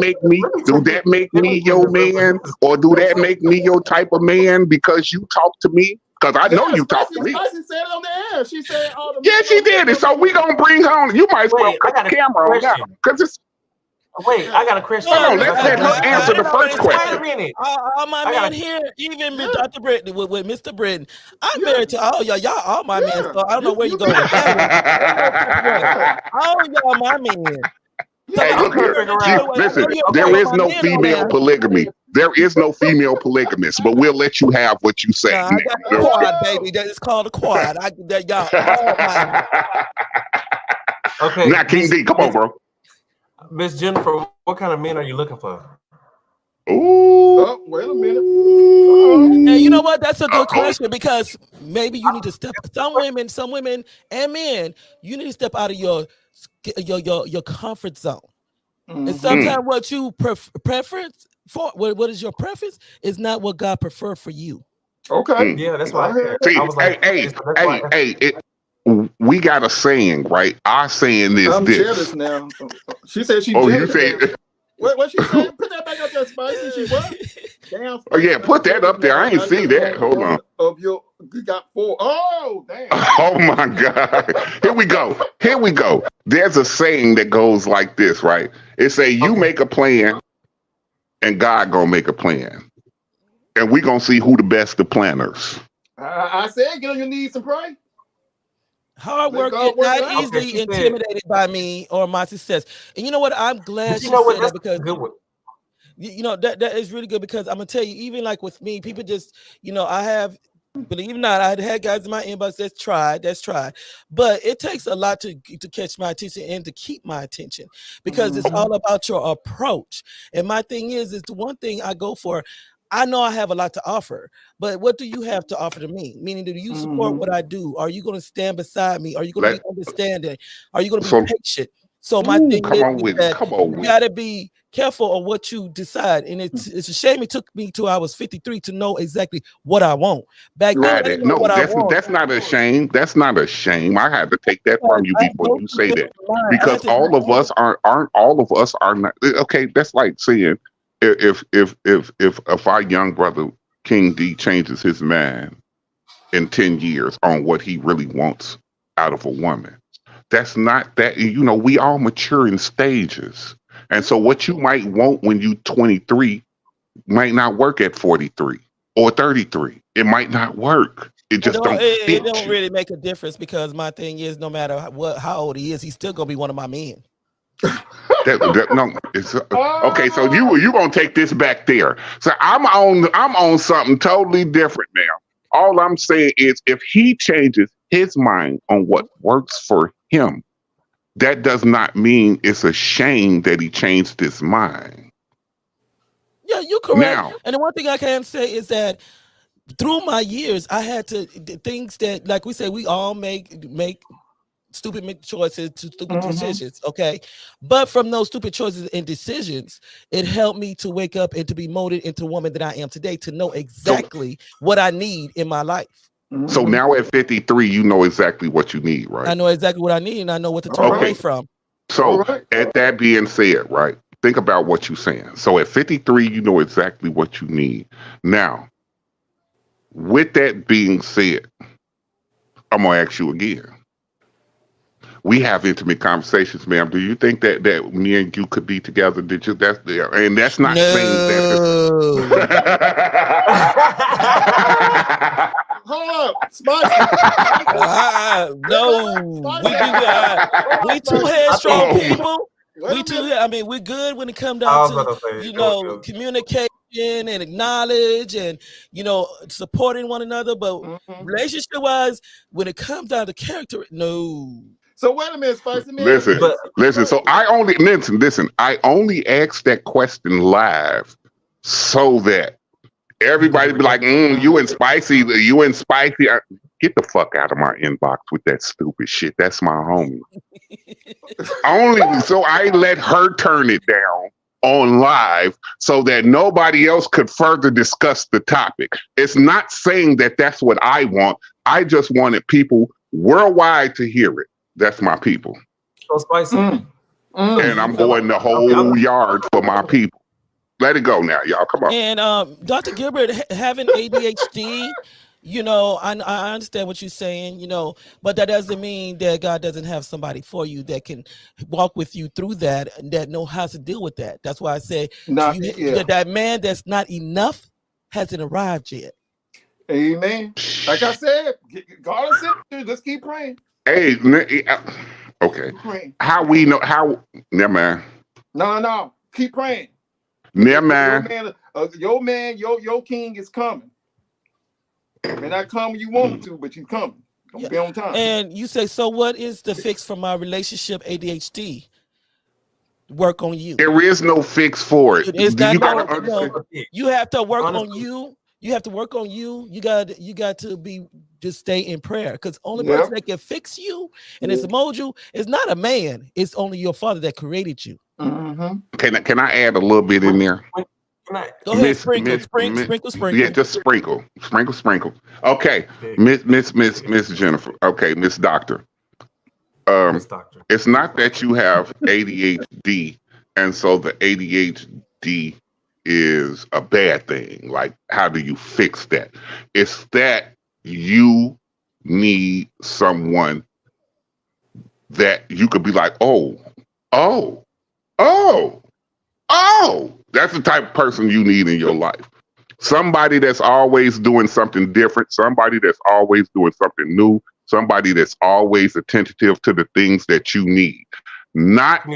make me your man? Or do that make me your type of man because you talk to me? Because I know you talk to me. Spicy said it on the air. She said all the yeah, she did it. So we gonna bring her on. You might as well cut the camera on now. Because it's Wait, I got a question. No, let's let her answer the first question. All my men here, even with Dr. Britton, with Mr. Britton, I'm married to all y'all. Y'all all my men, so I don't know where you going with that. All y'all my men. Hey, look here. Listen, there is no female polygamy. There is no female polygamist, but we'll let you have what you say. I got a quad, baby. That is called a quad. Y'all all my men. Okay. Now, King D, come on, bro. Miss Jennifer, what kind of men are you looking for? Ooh. Oh, wait a minute. Hey, you know what? That's a good question, because maybe you need to step. Some women and men, you need to step out of your comfort zone. Mm-hmm. And sometimes what you preference for, what is your preference, is not what God preferred for you. Okay. Yeah, that's why. See, we got a saying, right? Our saying is I'm this. jealous now. She said she's jealous. You said what she said? Put that back up there, Spicy. She what? Damn. Oh yeah, put that up there. I ain't see that. Hold on. You got 4. Oh, damn. Oh my God. Here we go. There's a saying that goes like this, right? It say you make a plan and God gonna make a plan. And we gonna see who the best of planners. I said get on your knees and pray. Hard work is not easily intimidated by me or my success. And you know what? I'm glad she said that, because you know that is really good, because I'm gonna tell you, even like with me, people just, you know, I have, believe it or not, I had guys in my inbox that's tried, but it takes a lot to catch my attention and to keep my attention, because it's all about your approach. And my thing is the one thing I go for. I know I have a lot to offer, but what do you have to offer to me? Meaning, do you support what I do? Are you going to stand beside me? Are you going to be understanding? Are you going to be patient? So my thing is that you got to be careful of what you decide. And it's a shame it took me till I was 53 to know exactly what I want. Back then, no, that's not a shame. That's not a shame. I had to take that from you before you say that, because all of us aren't all of us are not. Okay, that's like saying if our young brother King D changes his mind in 10 years on what he really wants out of a woman, that's not that, we all mature in stages. And so what you might want when you 23 might not work at 43 or 33. It might not work. It just it don't really make a difference, because my thing is, no matter how old he is, he's still gonna be one of my men. Okay, so you gonna take this back there. So I'm on something totally different now. All I'm saying is, if he changes his mind on what works for him, that does not mean it's a shame that he changed his mind. Yeah, you're correct. Now, and the one thing I can say is that through my years, I had to things that, like we say, we all make stupid choices, stupid decisions, okay? But from those stupid choices and decisions, it helped me to wake up and to be molded into the woman that I am today, to know exactly what I need in my life. So now at 53, you know exactly what you need, right? I know exactly what I need, and I know what to turn away from. So at that being said, right, think about what you're saying. So at 53, you know exactly what you need. Now, with that being said, I'm going to ask you again. We have intimate conversations, ma'am. Do you think that me and you could be together? And that's not saying that. Hold up, Spicy. We too headstrong people. We're good when it comes down to communication and acknowledge and supporting one another. But relationship wise, when it comes down to character, no. So wait a minute, Spicy. Listen. So I only asked that question live so that everybody be like, you and Spicy. Get the fuck out of my inbox with that stupid shit. That's my homie. So I let her turn it down on live so that nobody else could further discuss the topic. It's not saying that that's what I want. I just wanted people worldwide to hear it. That's my people. So Spicy. And I'm going the whole yard for my people. Let it go now, y'all. Come on. And Dr. Gilbert, having ADHD, I understand what you're saying, but that doesn't mean that God doesn't have somebody for you that can walk with you through that and that know how to deal with that. That's why I say that man that's not enough hasn't arrived yet. Amen. Like I said, God said, just keep praying. Hey, okay. How we know? Never mind. No. Keep praying. Never mind. Your king is coming. May not come when you want him to, but you coming. Don't be on time. And you say, so what is the fix for my relationship ADHD? Work on you. There is no fix for it. You have to work on you. You have to work on you. You got to just stay in prayer, because only person that can fix you and it's mold you is not a man. It's only your Father that created you. Can I add a little bit in there? Go ahead, sprinkle. Yeah, just sprinkle. Okay, Miss Jennifer. Okay, Miss Doctor. It's not that you have ADHD, and so the ADHD is a bad thing. Like, how do you fix that? It's that you need someone that you could be like, oh. That's the type of person you need in your life. Somebody that's always doing something different, somebody that's always doing something new, somebody that's always attentive to the things that you need. Not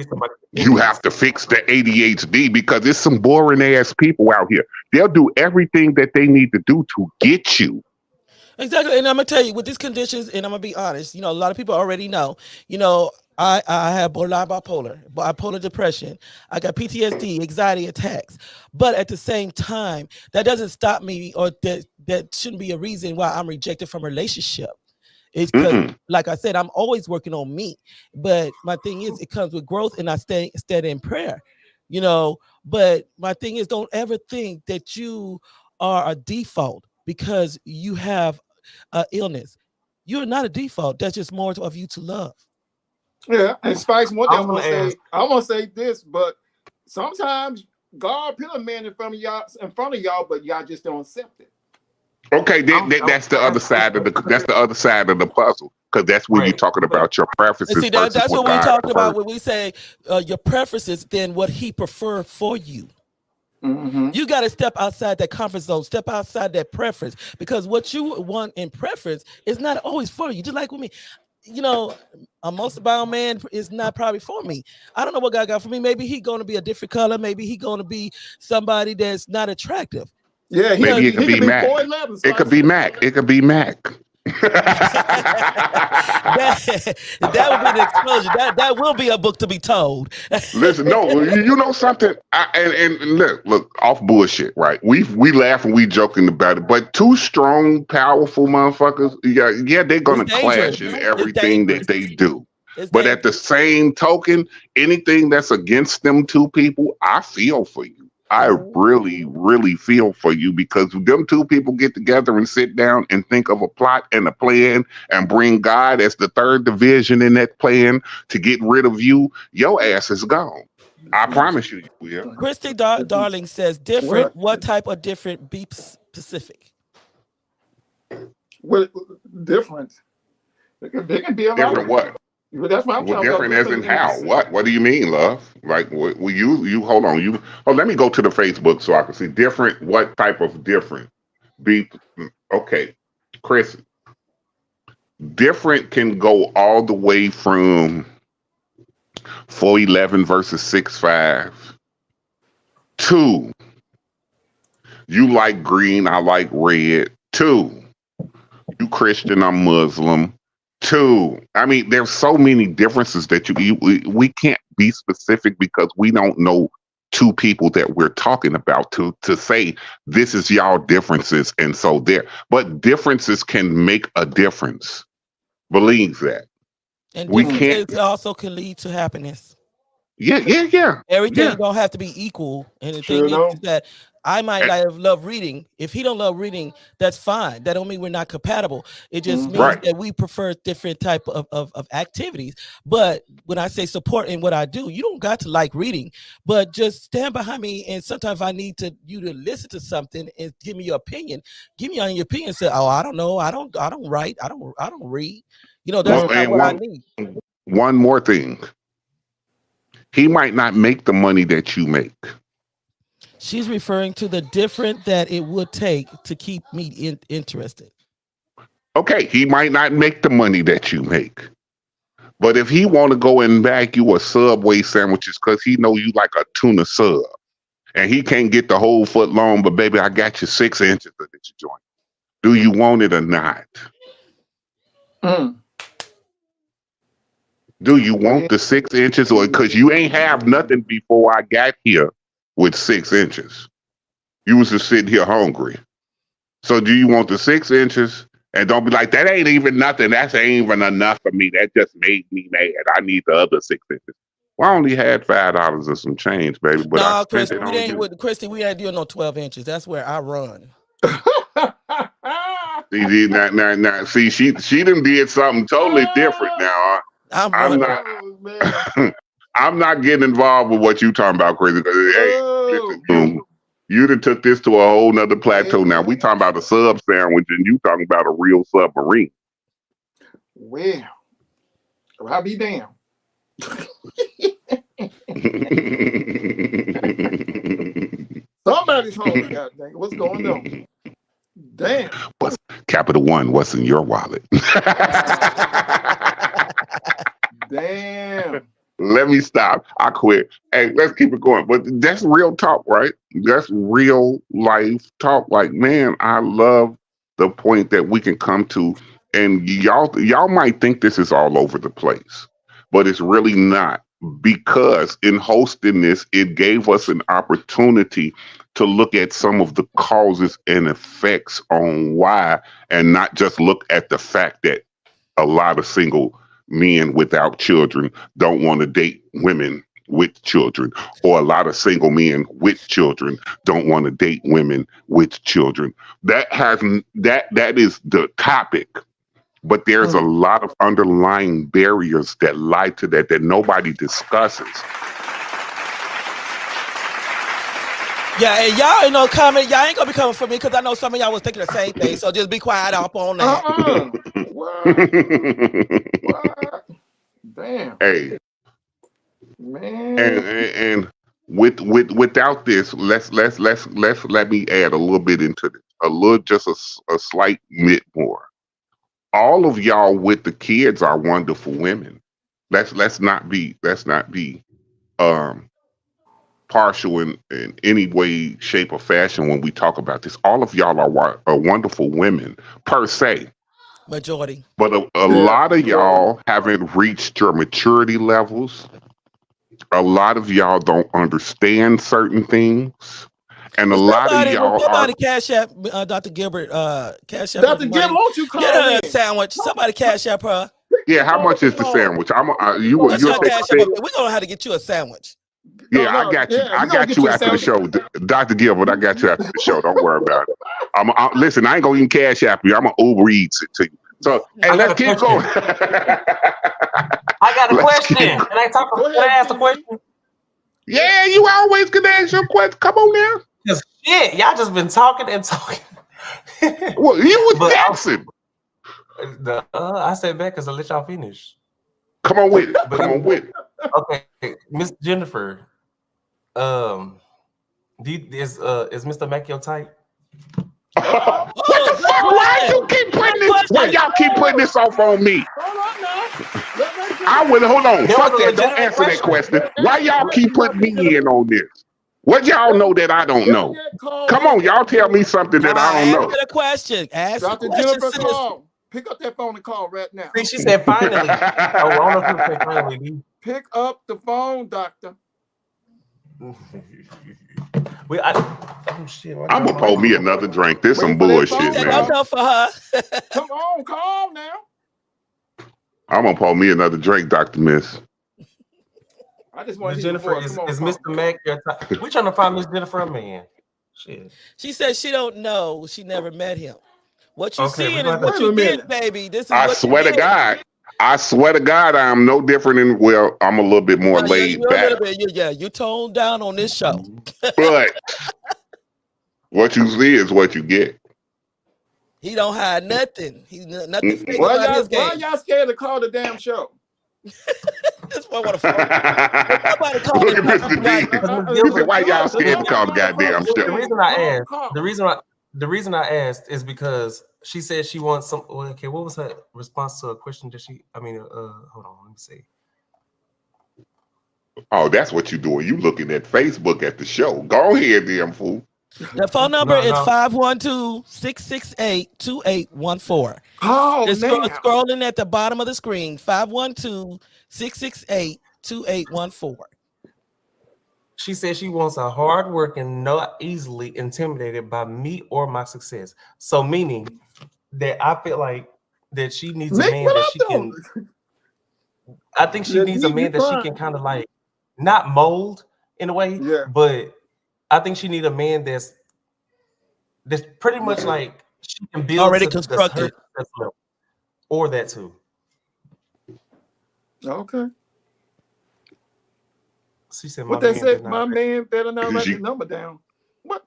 you have to fix the ADHD, because there's some boring ass people out here. They'll do everything that they need to do to get you. Exactly. And I'm going to tell you, with these conditions, and I'm going to be honest, a lot of people already know, I have borderline bipolar depression. I got PTSD, anxiety attacks. But at the same time, that doesn't stop me, or that shouldn't be a reason why I'm rejected from a relationship. It's because, like I said, I'm always working on me. But my thing is, it comes with growth, and I stay in prayer, But my thing is, don't ever think that you are a default because you have an illness. You're not a default. That's just more of you to love. Yeah, and Spice, one thing I'm gonna say this, but sometimes God put a man in front of y'all, but y'all just don't accept it. Okay, that's the other side of the puzzle, because that's when you're talking about your preferences. See, that's what we're talking about when we say your preferences, then what he prefer for you. Mm-hmm. You got to step outside that comfort zone, step outside that preference, because what you want in preference is not always for you. Just like with me, you know, a most bound man is not probably for me. I don't know what God got for me. Maybe he going to be a different color. Maybe he going to be somebody that's not attractive. Yeah, maybe it could be Mac. It could be Mac. It could be Mac. that would be the explosion. That will be a book to be told. Listen, no, you know something, and look, off bullshit, right? We laugh and we joking about it, but two strong, powerful motherfuckers, yeah, they're gonna clash in everything that they do. But at the same token, anything that's against them two people, I feel for you. I really, really feel for you, because them two people get together and sit down and think of a plot and a plan and bring God as the third division in that plan to get rid of you. Your ass is gone. I promise you, you will. Christy Darling says, different. What type of different? Be specific. What different? They can be a different. What? That's what I'm talking different about. As in how? What do you mean, love? Like, will you hold on? Let me go to the Facebook so I can see different. What type of different? Okay, Chris. Different can go all the way from 4'11" versus 6'5". 2, you like green, I like red. 2, you Christian, I'm Muslim. 2, I mean, there's so many differences that we can't be specific, because we don't know two people that we're talking about to say this is y'all differences, and so there. But differences can make a difference. Believe that. And we can't. Also can lead to happiness. Yeah. Everything don't have to be equal, and the thing is that I might not love reading. If he don't love reading, that's fine. That don't mean we're not compatible. It just means that we prefer different type of activities. But when I say support in what I do, you don't got to like reading, but just stand behind me. And sometimes I need you to listen to something and give me your opinion. Give me your opinion. Say, oh, I don't know. I don't write. I don't read. You know, that's not what I need. One more thing. He might not make the money that you make. She's referring to the different that it would take to keep me interested. Okay, he might not make the money that you make. But if he want to go and bag you a Subway sandwiches because he know you like a tuna sub, and he can't get the whole foot long, but baby, I got you 6 inches of this joint. Do you want it or not? Do you want the 6 inches, or because you ain't have nothing before I got here with 6 inches? You was just sitting here hungry. So do you want the 6 inches? And don't be like, that ain't even nothing. That ain't even enough for me. That just made me mad. I need the other 6 inches. Well, I only had $5 and some change, baby. But I spent it on you. Christy, we ain't doing no 12 inches. That's where I run. See, she done did something totally different now. I'm not getting involved with what you talking about, Crazy. Hey, you done took this to a whole nother plateau. Now we talking about a sub sandwich, and you talking about a real submarine. Well, I'll be damned. Somebody's hungry. God dang it. What's going on? Damn. What's Capital One? What's in your wallet? Damn. Let me stop. I quit. Hey, let's keep it going. But that's real talk, right? That's real life talk. Like, man, I love the point that we can come to. And y'all might think this is all over the place, but it's really not. Because in hosting this, it gave us an opportunity to look at some of the causes and effects on why, and not just look at the fact that a lot of single men without children don't want to date women with children, or a lot of single men with children don't want to date women with children. That is the topic. But there's a lot of underlying barriers that lie to that nobody discusses. Yeah, and y'all ain't no comment. Y'all ain't gonna be coming for me because I know some of y'all was thinking the same thing. So just be quiet up on that. What? Damn. Hey, man. And without this, let me add a little bit into this. Just a slight bit more. All of y'all with the kids are wonderful women. Let's not be partial in any way, shape, or fashion when we talk about this. All of y'all are wonderful women per se. Majority. But a lot of y'all haven't reached your maturity levels. A lot of y'all don't understand certain things. And a lot of y'all somebody cash app Dr. Gilbert, cash app. Dr. Gilbert, won't you call get a sandwich? Somebody cash app her. Yeah, how much is the sandwich? You're We're gonna have to get you a sandwich. Yeah, I got you. I got you after the show, Dr. Gilbert. I got you after the show. Don't worry about it. Listen, I ain't gonna even cash app you. I'm gonna Uber Eats it to you. So, hey, let's keep going. I got a question. Can I ask a question? Yeah, you always can ask your question. Come on now. Shit, y'all just been talking and talking. Well, you was dancing. I said back because I let y'all finish. Come on with it. Come on with it. Okay, Miss Jennifer. Is Mr. Mac your type? What the fuck? Why you keep putting this? Why y'all keep putting this off on me? I would hold on. Fuck that. Don't answer that question. Why y'all keep putting me in on this? What y'all know that I don't know? Come on, y'all tell me something that I don't know. Ask the question. Ask Dr. Jennifer, call. Pick up that phone and call right now. See, she said finally. Finally. Pick up the phone, doctor. I'm gonna pour me another drink. This some bullshit, man. For her. Come on, call now. I'm gonna pour me another drink, Dr. Miss. I just want Jennifer. Is Mr. Mac your type? We're trying to find Miss Jennifer a man. Shit. She said she don't know. She never met him. What you seeing is what you get, baby. This is I swear to God. I swear to God, I am no different in. Well, I'm a little bit more laid back. You toned down on this show. But what you see is what you get. He don't hide nothing. He's nothing. Why y'all scared to call the damn show? This one want to phone. Nobody call Look at Mr. D. Why y'all scared to call the goddamn show? The reason I asked is because she said she wants some. Okay, what was her response to a question? Hold on, let me see. Oh, that's what you doing. You looking at Facebook at the show. Go ahead, damn fool. The phone number is 512-668-2814. Oh, it's scrolling at the bottom of the screen. 512-668-2814. She said she wants a hard working, not easily intimidated by me or my success. So meaning that I feel like that she needs a man that she can. I think she needs a man that she can kind of like not mold in a way, but I think she needs a man that's pretty much like she can build already constructed, or that too. Okay. She said, what they said, my man better not write the number down. What?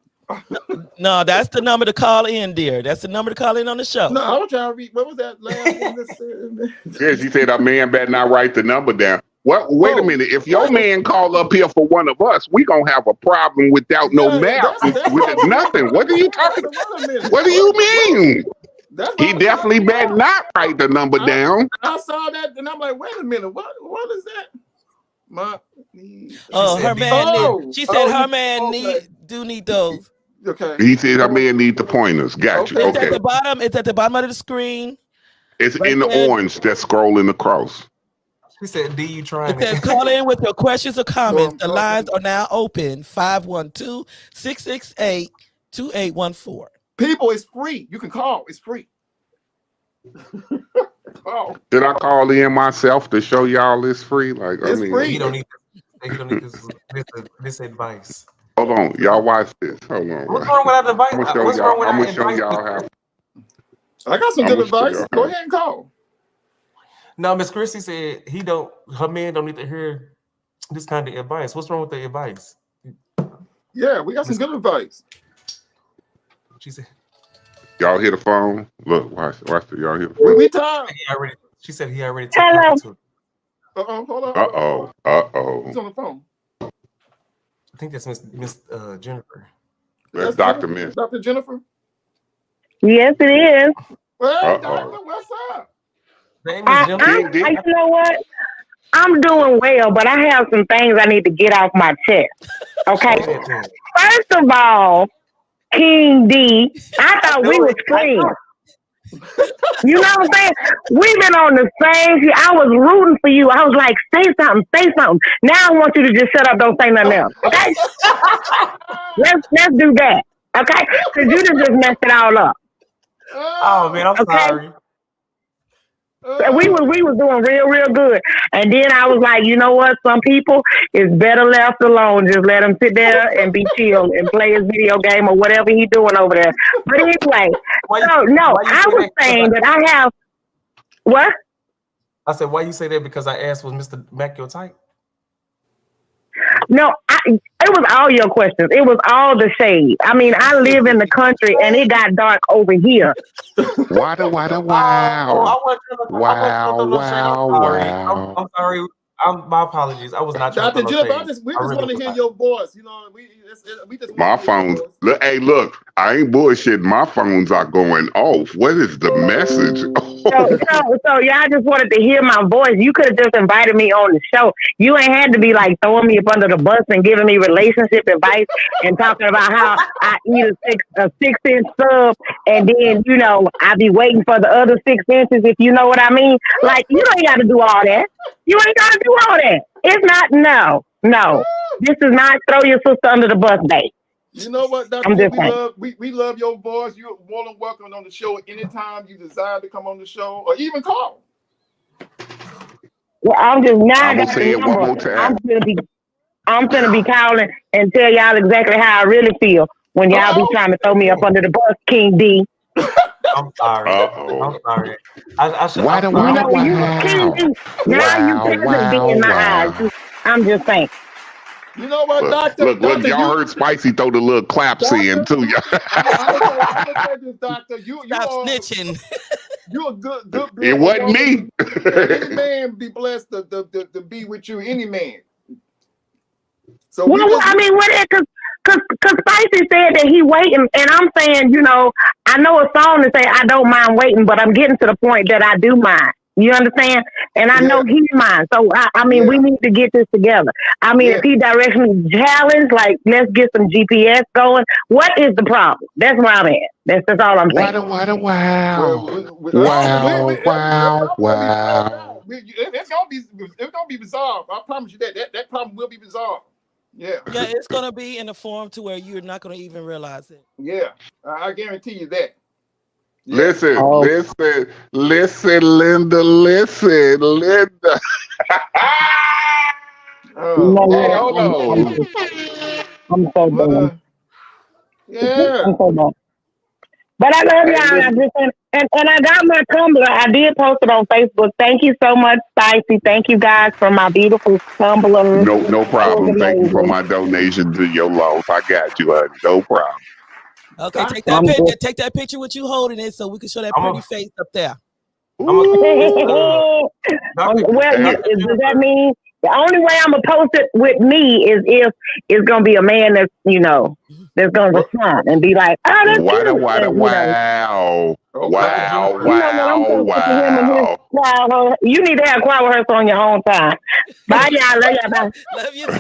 No, that's the number to call in, dear. That's the number to call in on the show. No, I was trying to read. What was that last one that said? Yeah, she said a man better not write the number down. Well, wait a minute. If your man call up here for one of us, we gonna have a problem without no map, with nothing. What are you talking about? What do you mean? He definitely better not write the number down. I saw that and I'm like, wait a minute, what is that? Her man. She said her man need those. Okay. He said her man need the pointers. Gotcha. It's at the bottom. It's at the bottom of the screen. It's right in the orange that's scrolling across. She said, "D, you trying?" It says, "Call in with your questions or comments. The lines are now open. 512-668-2814." People, it's free. You can call. It's free. Oh. Did I call in myself to show y'all it's free? Like, it's free. You don't need this advice. Hold on, y'all watch this. Hold on. What's wrong with that advice? I'm gonna show y'all how. I got some good advice. Go ahead and call. No, Miss Christie said her man don't need to hear this kind of advice. What's wrong with the advice? Yeah, we got some good advice. She said, Y'all hear the phone? Look, watch the y'all hear the phone. We tired. She said he already took her to. Hold on. Uh-oh. Who's on the phone? I think that's Miss Jennifer. That's Dr. Miss. Dr. Jennifer? Yes, it is. Well, Doctor, what's up? Name is Jennifer. You know what? I'm doing well, but I have some things I need to get off my chest. Okay. First of all, King D, I thought we were friends. You know what I'm saying? We've been on the same. I was rooting for you. I was like, say something. Now I want you to just shut up. Don't say nothing else. Okay? let's do that. Okay? Because you just messed it all up. Oh man, I'm sorry. We was doing real good, and then I was like, you know what? Some people it's better left alone. Just let him sit there and be chill and play his video game or whatever he's doing over there. But anyway, I was saying that I have what? I said, why you say that? Because I asked, was Mr. Mac your type? No, it was all your questions. It was all the shade. I mean, I live in the country and it got dark over here. Wow. I'm sorry. My apologies. I was not trying Dr. to Jennifer, we just want to hear your voice. You know, we just my phones. Look, I ain't bullshitting. My phones are going off. What is the message? So y'all just wanted to hear my voice. You could have just invited me on the show. You ain't had to be like throwing me up under the bus and giving me relationship advice and talking about how I eat a 6-inch sub and then I be waiting for the other 6 inches. If you know what I mean. Like you ain't got to do all that. You ain't got to do all that. It's not, no. This is not throw your sister under the bus, babe. You know what, Dr. We love your voice. You're more than welcome on the show anytime you desire to come on the show or even call. Well, I'm just not. I'm gonna say it one more time. I'm gonna be calling and tell y'all exactly how I really feel when y'all be trying to throw me up under the bus, King D. I'm sorry. I'm sorry. I should. Wow. King D. Now you peasant be in my eyes. I'm just saying. You know what, Doctor? Look, y'all heard Spicy throw the little claps in too. I'm gonna say this, Doctor. You stop snitching. You're a good. It wasn't me. Any man be blessed to be with you. Any man. So I mean, Cause Spicy said that he waiting, and I'm saying, I know a song to say I don't mind waiting, but I'm getting to the point that I do mind. You understand? And I know he's mine. So I mean, we need to get this together. I mean, if he directs me challenge, like let's get some GPS going. What is the problem? That's where I'm at. That's all I'm saying. Wow. It's gonna be resolved. I promise you that problem will be resolved. Yeah, it's gonna be in a form to where you're not gonna even realize it. Yeah, I guarantee you that. Yeah. Listen, Linda. Hold on. I'm so done. Yeah. I'm so done. But I love y'all. And I got my Tumblr. I did post it on Facebook. Thank you so much, Spicy. Thank you guys for my beautiful Tumblr. No problem. Thank you for my donation to your loss. I got you, honey. No problem. Okay, take that picture. Take that picture with you holding it, so we can show that pretty face up there. Well, does that mean the only way I'm gonna post it with me is if it's gonna be a man that's that's gonna respond and be like, "Oh, that's wow." You need to have quiet rehearsal on your own time. Bye, y'all. Love y'all. Bye. Love you too.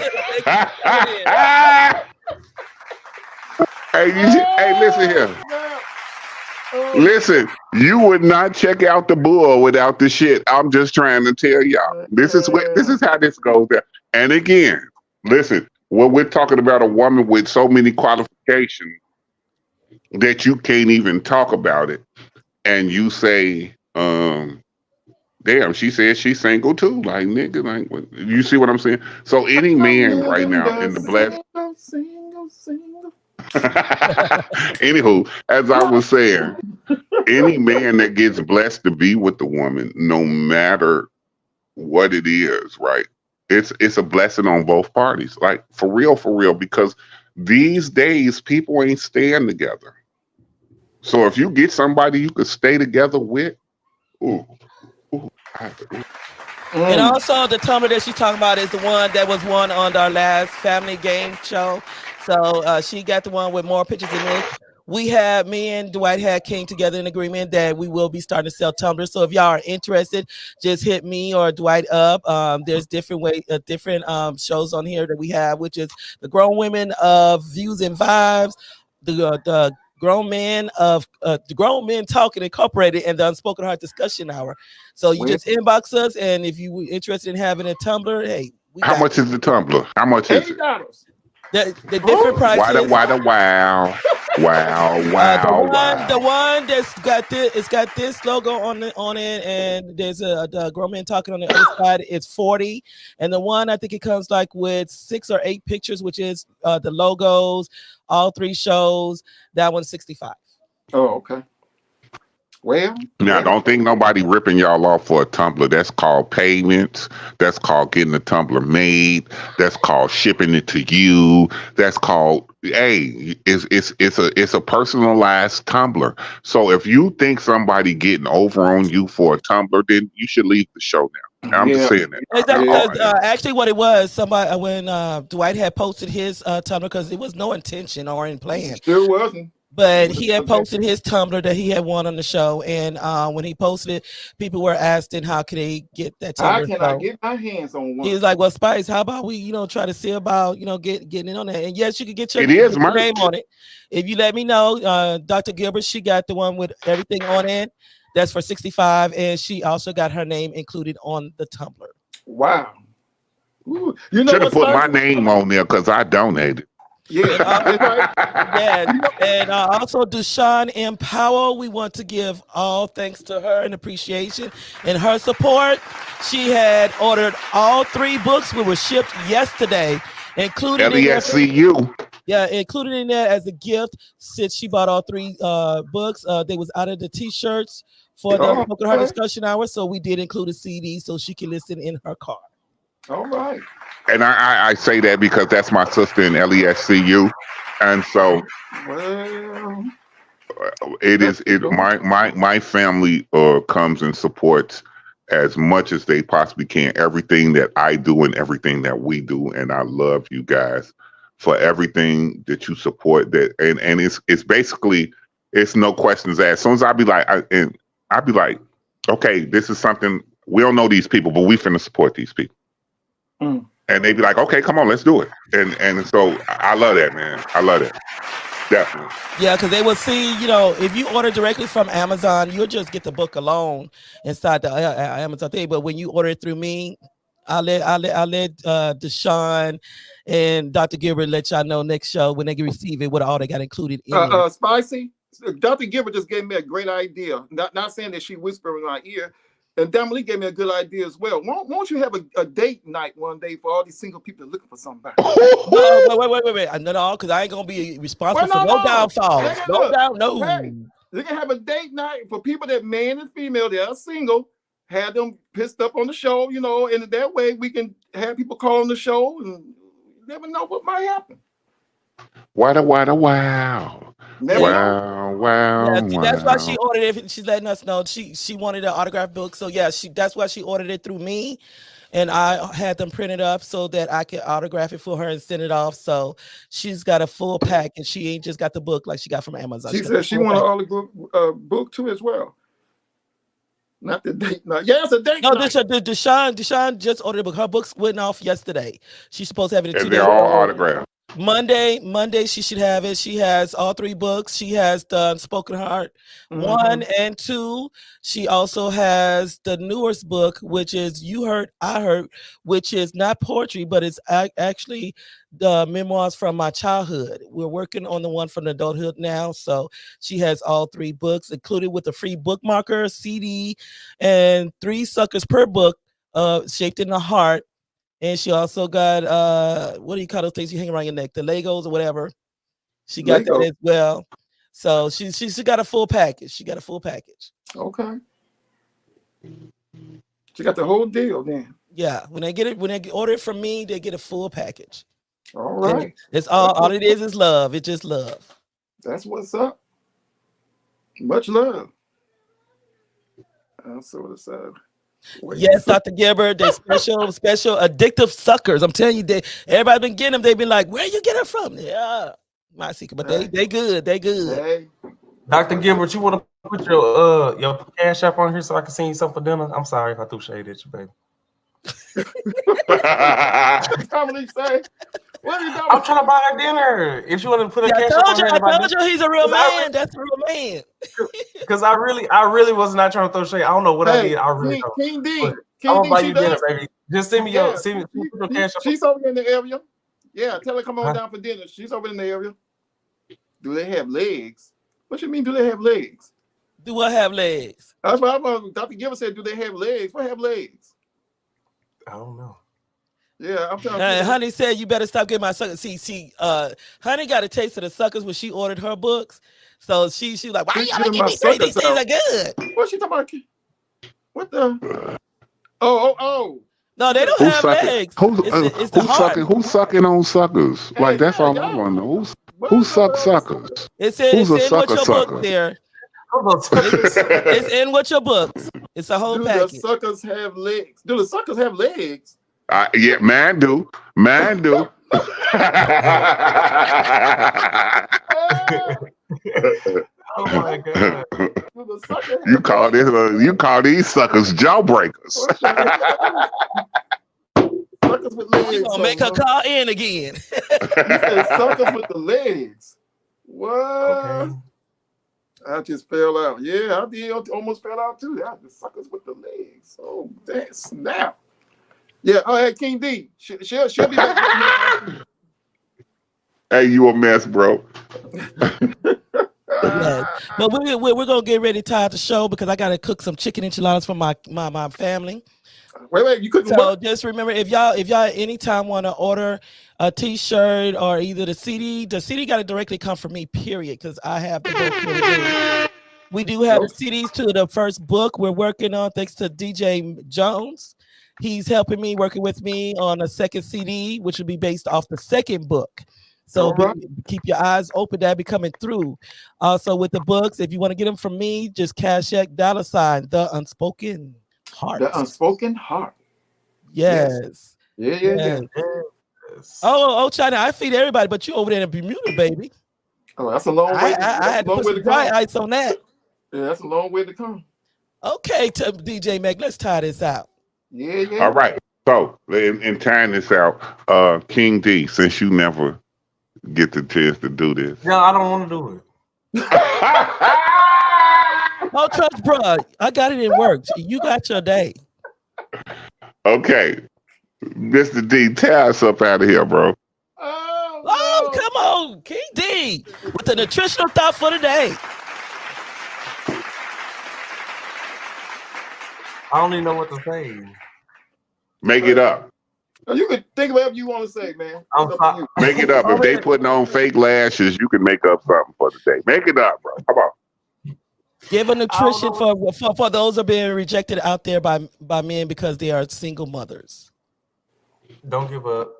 Hey, listen here. Listen, you would not check out the bull without the shit. I'm just trying to tell y'all. This is how this goes down. And again, listen, when we're talking about a woman with so many qualifications that you can't even talk about it, and you say, damn, she said she's single too. Like, nigga, like, you see what I'm saying? So any man right now in the blessed. Anywho, as I was saying, any man that gets blessed to be with the woman, no matter what it is, right? It's a blessing on both parties. Like for real, because these days people ain't staying together. So if you get somebody you could stay together with, ooh. And also the Tumblr that she's talking about is the one that was won on our last family game show. So she got the one with more pictures in it. Me and Dwight came together in agreement that we will be starting to sell Tumblr. So if y'all are interested, just hit me or Dwight up. There's different shows on here that we have, which is the Grown Women of Views and Vibes, the Grown Men Talking Incorporated, and the Unspoken Heart Discussion Hour. So you just inbox us, and if you were interested in having a Tumblr, hey, how much is the Tumblr? How much is it? The different prices. Wow. The one that's got this, it's got this logo on it, and there's the Grown Men Talking on the other side. It's $40, and the one I think it comes like with 6 or 8 pictures, which is the logos, all 3 shows. That one's $65. Oh, okay. Well, now don't think nobody ripping y'all off for a Tumblr. That's called payments. That's called getting a Tumblr made. That's called shipping it to you. That's called it's a personalized Tumblr. So if you think somebody getting over on you for a Tumblr, then you should leave the show now. I'm just saying that. Actually, what it was, somebody when Dwight had posted his Tumblr, because it was no intention or in plan. Still wasn't. But he had posted his Tumblr that he had won on the show, and when he posted it, people were asking how could they get that Tumblr. How can I get my hands on one? He was like, "Well, Spice, how about we, try to see about, getting in on that." And yes, you could get your name on it if you let me know. Dr. Gilbert, she got the one with everything on it. That's for $65, and she also got her name included on the Tumblr. Wow! Ooh, should have put my name on there because I donated. Yeah, and also Deshawn M. Powell, we want to give all thanks to her and appreciation and her support. She had ordered all 3 books. We were shipped yesterday, including LESCU. Included in there as a gift, since she bought all 3 books. They was out of the T-shirts for the Unspoken Heart Discussion Hour, so we did include a CD so she can listen in her car. All right. And I say that because that's my sister in LESCU, and so my family comes and supports as much as they possibly can everything that I do and everything that we do, and I love you guys for everything that you support. That and it's basically it's no questions asked. As soon as I'd be like, okay, this is something we don't know these people, but we finna support these people. And they'd be like, okay, come on, let's do it. And so I love that, man. I love it. Definitely. Yeah, because they will see, if you order directly from Amazon, you'll just get the book alone inside the Amazon thing. But when you order it through me, I'll let Deshawn and Dr. Gilbert let y'all know next show when they can receive it, what all they got included in it. Spicy, Dr. Gilbert just gave me a great idea. Not saying that she whispered in my ear. And Dominique gave me a good idea as well. Won't you have a date night one day for all these single people looking for somebody? Wait. No, because I ain't going to be responsible for no downfalls. No. Hey, they can have a date night for people that man and female, they are single, have them pissed up on the show, and that way we can have people call on the show and you never know what might happen. Wow. That's why she ordered it. She's letting us know she wanted an autograph book. So that's why she ordered it through me, and I had them printed up so that I could autograph it for her and send it off. So she's got a full pack, and she ain't just got the book like she got from Amazon. She said she wanted all the book too as well. Not the date night. Yeah, it's a date night. Deshawn just ordered a book. Her books went off yesterday. She's supposed to have it in 2 days. They're all autographed. Monday she should have it. She has all 3 books. She has the Unspoken Heart 1 and 2. She also has the newest book, which is You Hurt, I Hurt, which is not poetry, but it's actually the memoirs from my childhood. We're working on the one from adulthood now. So she has all 3 books, included with a free bookmarker, CD, and 3 suckers per book, shaped in the heart. And she also got what do you call those things you hang around your neck? The Legos or whatever. She got that as well. So she got a full package. Okay. She got the whole deal then. Yeah. When they order it from me, they get a full package. All right. It's all it is love. It's just love. That's what's up. Much love. I'll see what it says. Yes, Dr. Gilbert, they special addictive suckers. I'm telling you, everybody been getting them. They've been like, where you get it from? Yeah, my secret, but they good. They good. Hey. Dr. Gilbert, you want to put your cash app on here so I can send you something for dinner? I'm sorry if I threw shade at you, baby. Comedy say. What are you doing? I'm trying to buy her dinner. If you want to put a cash I on her, told you he's a real man. That's a real man. Because I really was not trying to throw shade. I don't know what I did. I really don't. King D. I'm gonna buy you dinner, baby. Just send me your cash. She's over in the area. Yeah, tell her come on down for dinner. She's over in the area. Do they have legs? What you mean? Do they have legs? Do I have legs? That's what Dr. Gilbert said. Do they have legs? What have legs? I don't know. Yeah, I'm trying. Honey said you better stop getting my suckers. See, Honey got a taste of the suckers when she ordered her books. So she like, why y'all give me free? These things are good. What's she talking about? What the? Oh. No, they don't have legs. Who's sucking on suckers? Hey, like that's all I want to know. Who sucks suckers? It's in with your book there. It's in with your books. It's a whole package. Do the suckers have legs? Do the suckers have legs? Yeah, man do. Oh my God! You call these suckers jawbreakers. Suckers with legs. You gonna make her call in again? You said suckers with the legs. What? Okay. I just fell out. Yeah, I did. Almost fell out too. The suckers with the legs. Oh, that snap. Yeah. Oh, hey, King D. She'll be back. Hey, you a mess, bro. Yes. But we're gonna get ready to tie up the show because I gotta cook some chicken enchiladas for my family. Wait, you cooking? So what? just remember, if y'all anytime want to order a T-shirt or either the CD got to directly come from me. Period, because I have the book. We do have the CDs to the first book we're working on. Thanks to DJ Jones. He's helping me, working with me on a second CD, which will be based off the second book. So keep your eyes open. That'll be coming through. Also with the books, if you want to get them from me, just cash $, The Unspoken Heart. The Unspoken Heart. Yes. Yeah. Oh, China, I feed everybody, but you over there in Bermuda, baby. Oh, that's a long way. I had to put some dry ice on that. Yeah, that's a long way to come. Okay, DJ Mac, let's tie this out. Yeah. All right. So, in tying this out, King D, since you never get the chance to do this. No, I don't want to do it. No trust, bro. I got it. It works. You got your day. Okay. Mr. D, tear us up out of here, bro. Oh, come on. King D with the nutritional thought for the day. I don't even know what to say. Make it up. You can think of whatever you want to say, man. Make it up. If they putting on fake lashes, you can make up something for the day. Make it up, bro. Come on. Give a nutrition for those who are being rejected out there by men because they are single mothers. Don't give up.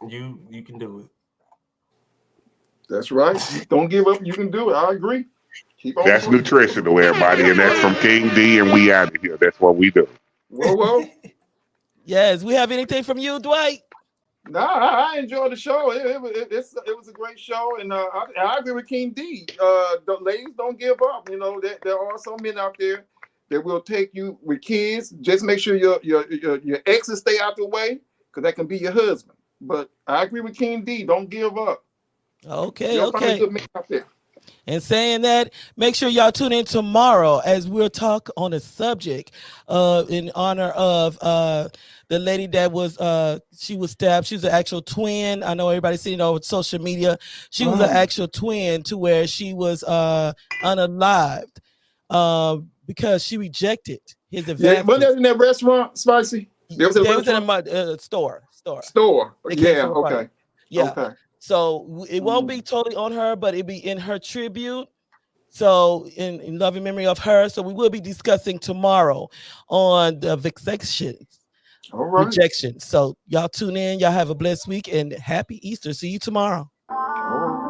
You can do it. That's right. Don't give up. You can do it. I agree. That's nutritional, everybody, and that's from King D, and we out of here. That's what we do. Whoa. Yes, we have anything from you, Dwight? No, I enjoyed the show. It was a great show, and I agree with King D. The ladies, don't give up. You know, there are some men out there that will take you with kids. Just make sure your exes stay out the way, because that can be your husband. But I agree with King D. Don't give up. Okay. Find a good man out there. And saying that, make sure y'all tune in tomorrow as we'll talk on a subject in honor of the lady that was she was stabbed. She was an actual twin. I know everybody's seen it over social media. She was an actual twin to where she was unalived because she rejected his advances. Wasn't that in that restaurant, Spicy? There was in a store. Yeah, okay. Yeah. Okay. So it won't be totally on her, but it'll be in her tribute. So in loving memory of her. So we will be discussing tomorrow on the vexations rejection. So y'all tune in. Y'all have a blessed week and happy Easter. See you tomorrow. All right.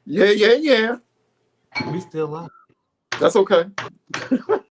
Yeah. We still live. That's okay.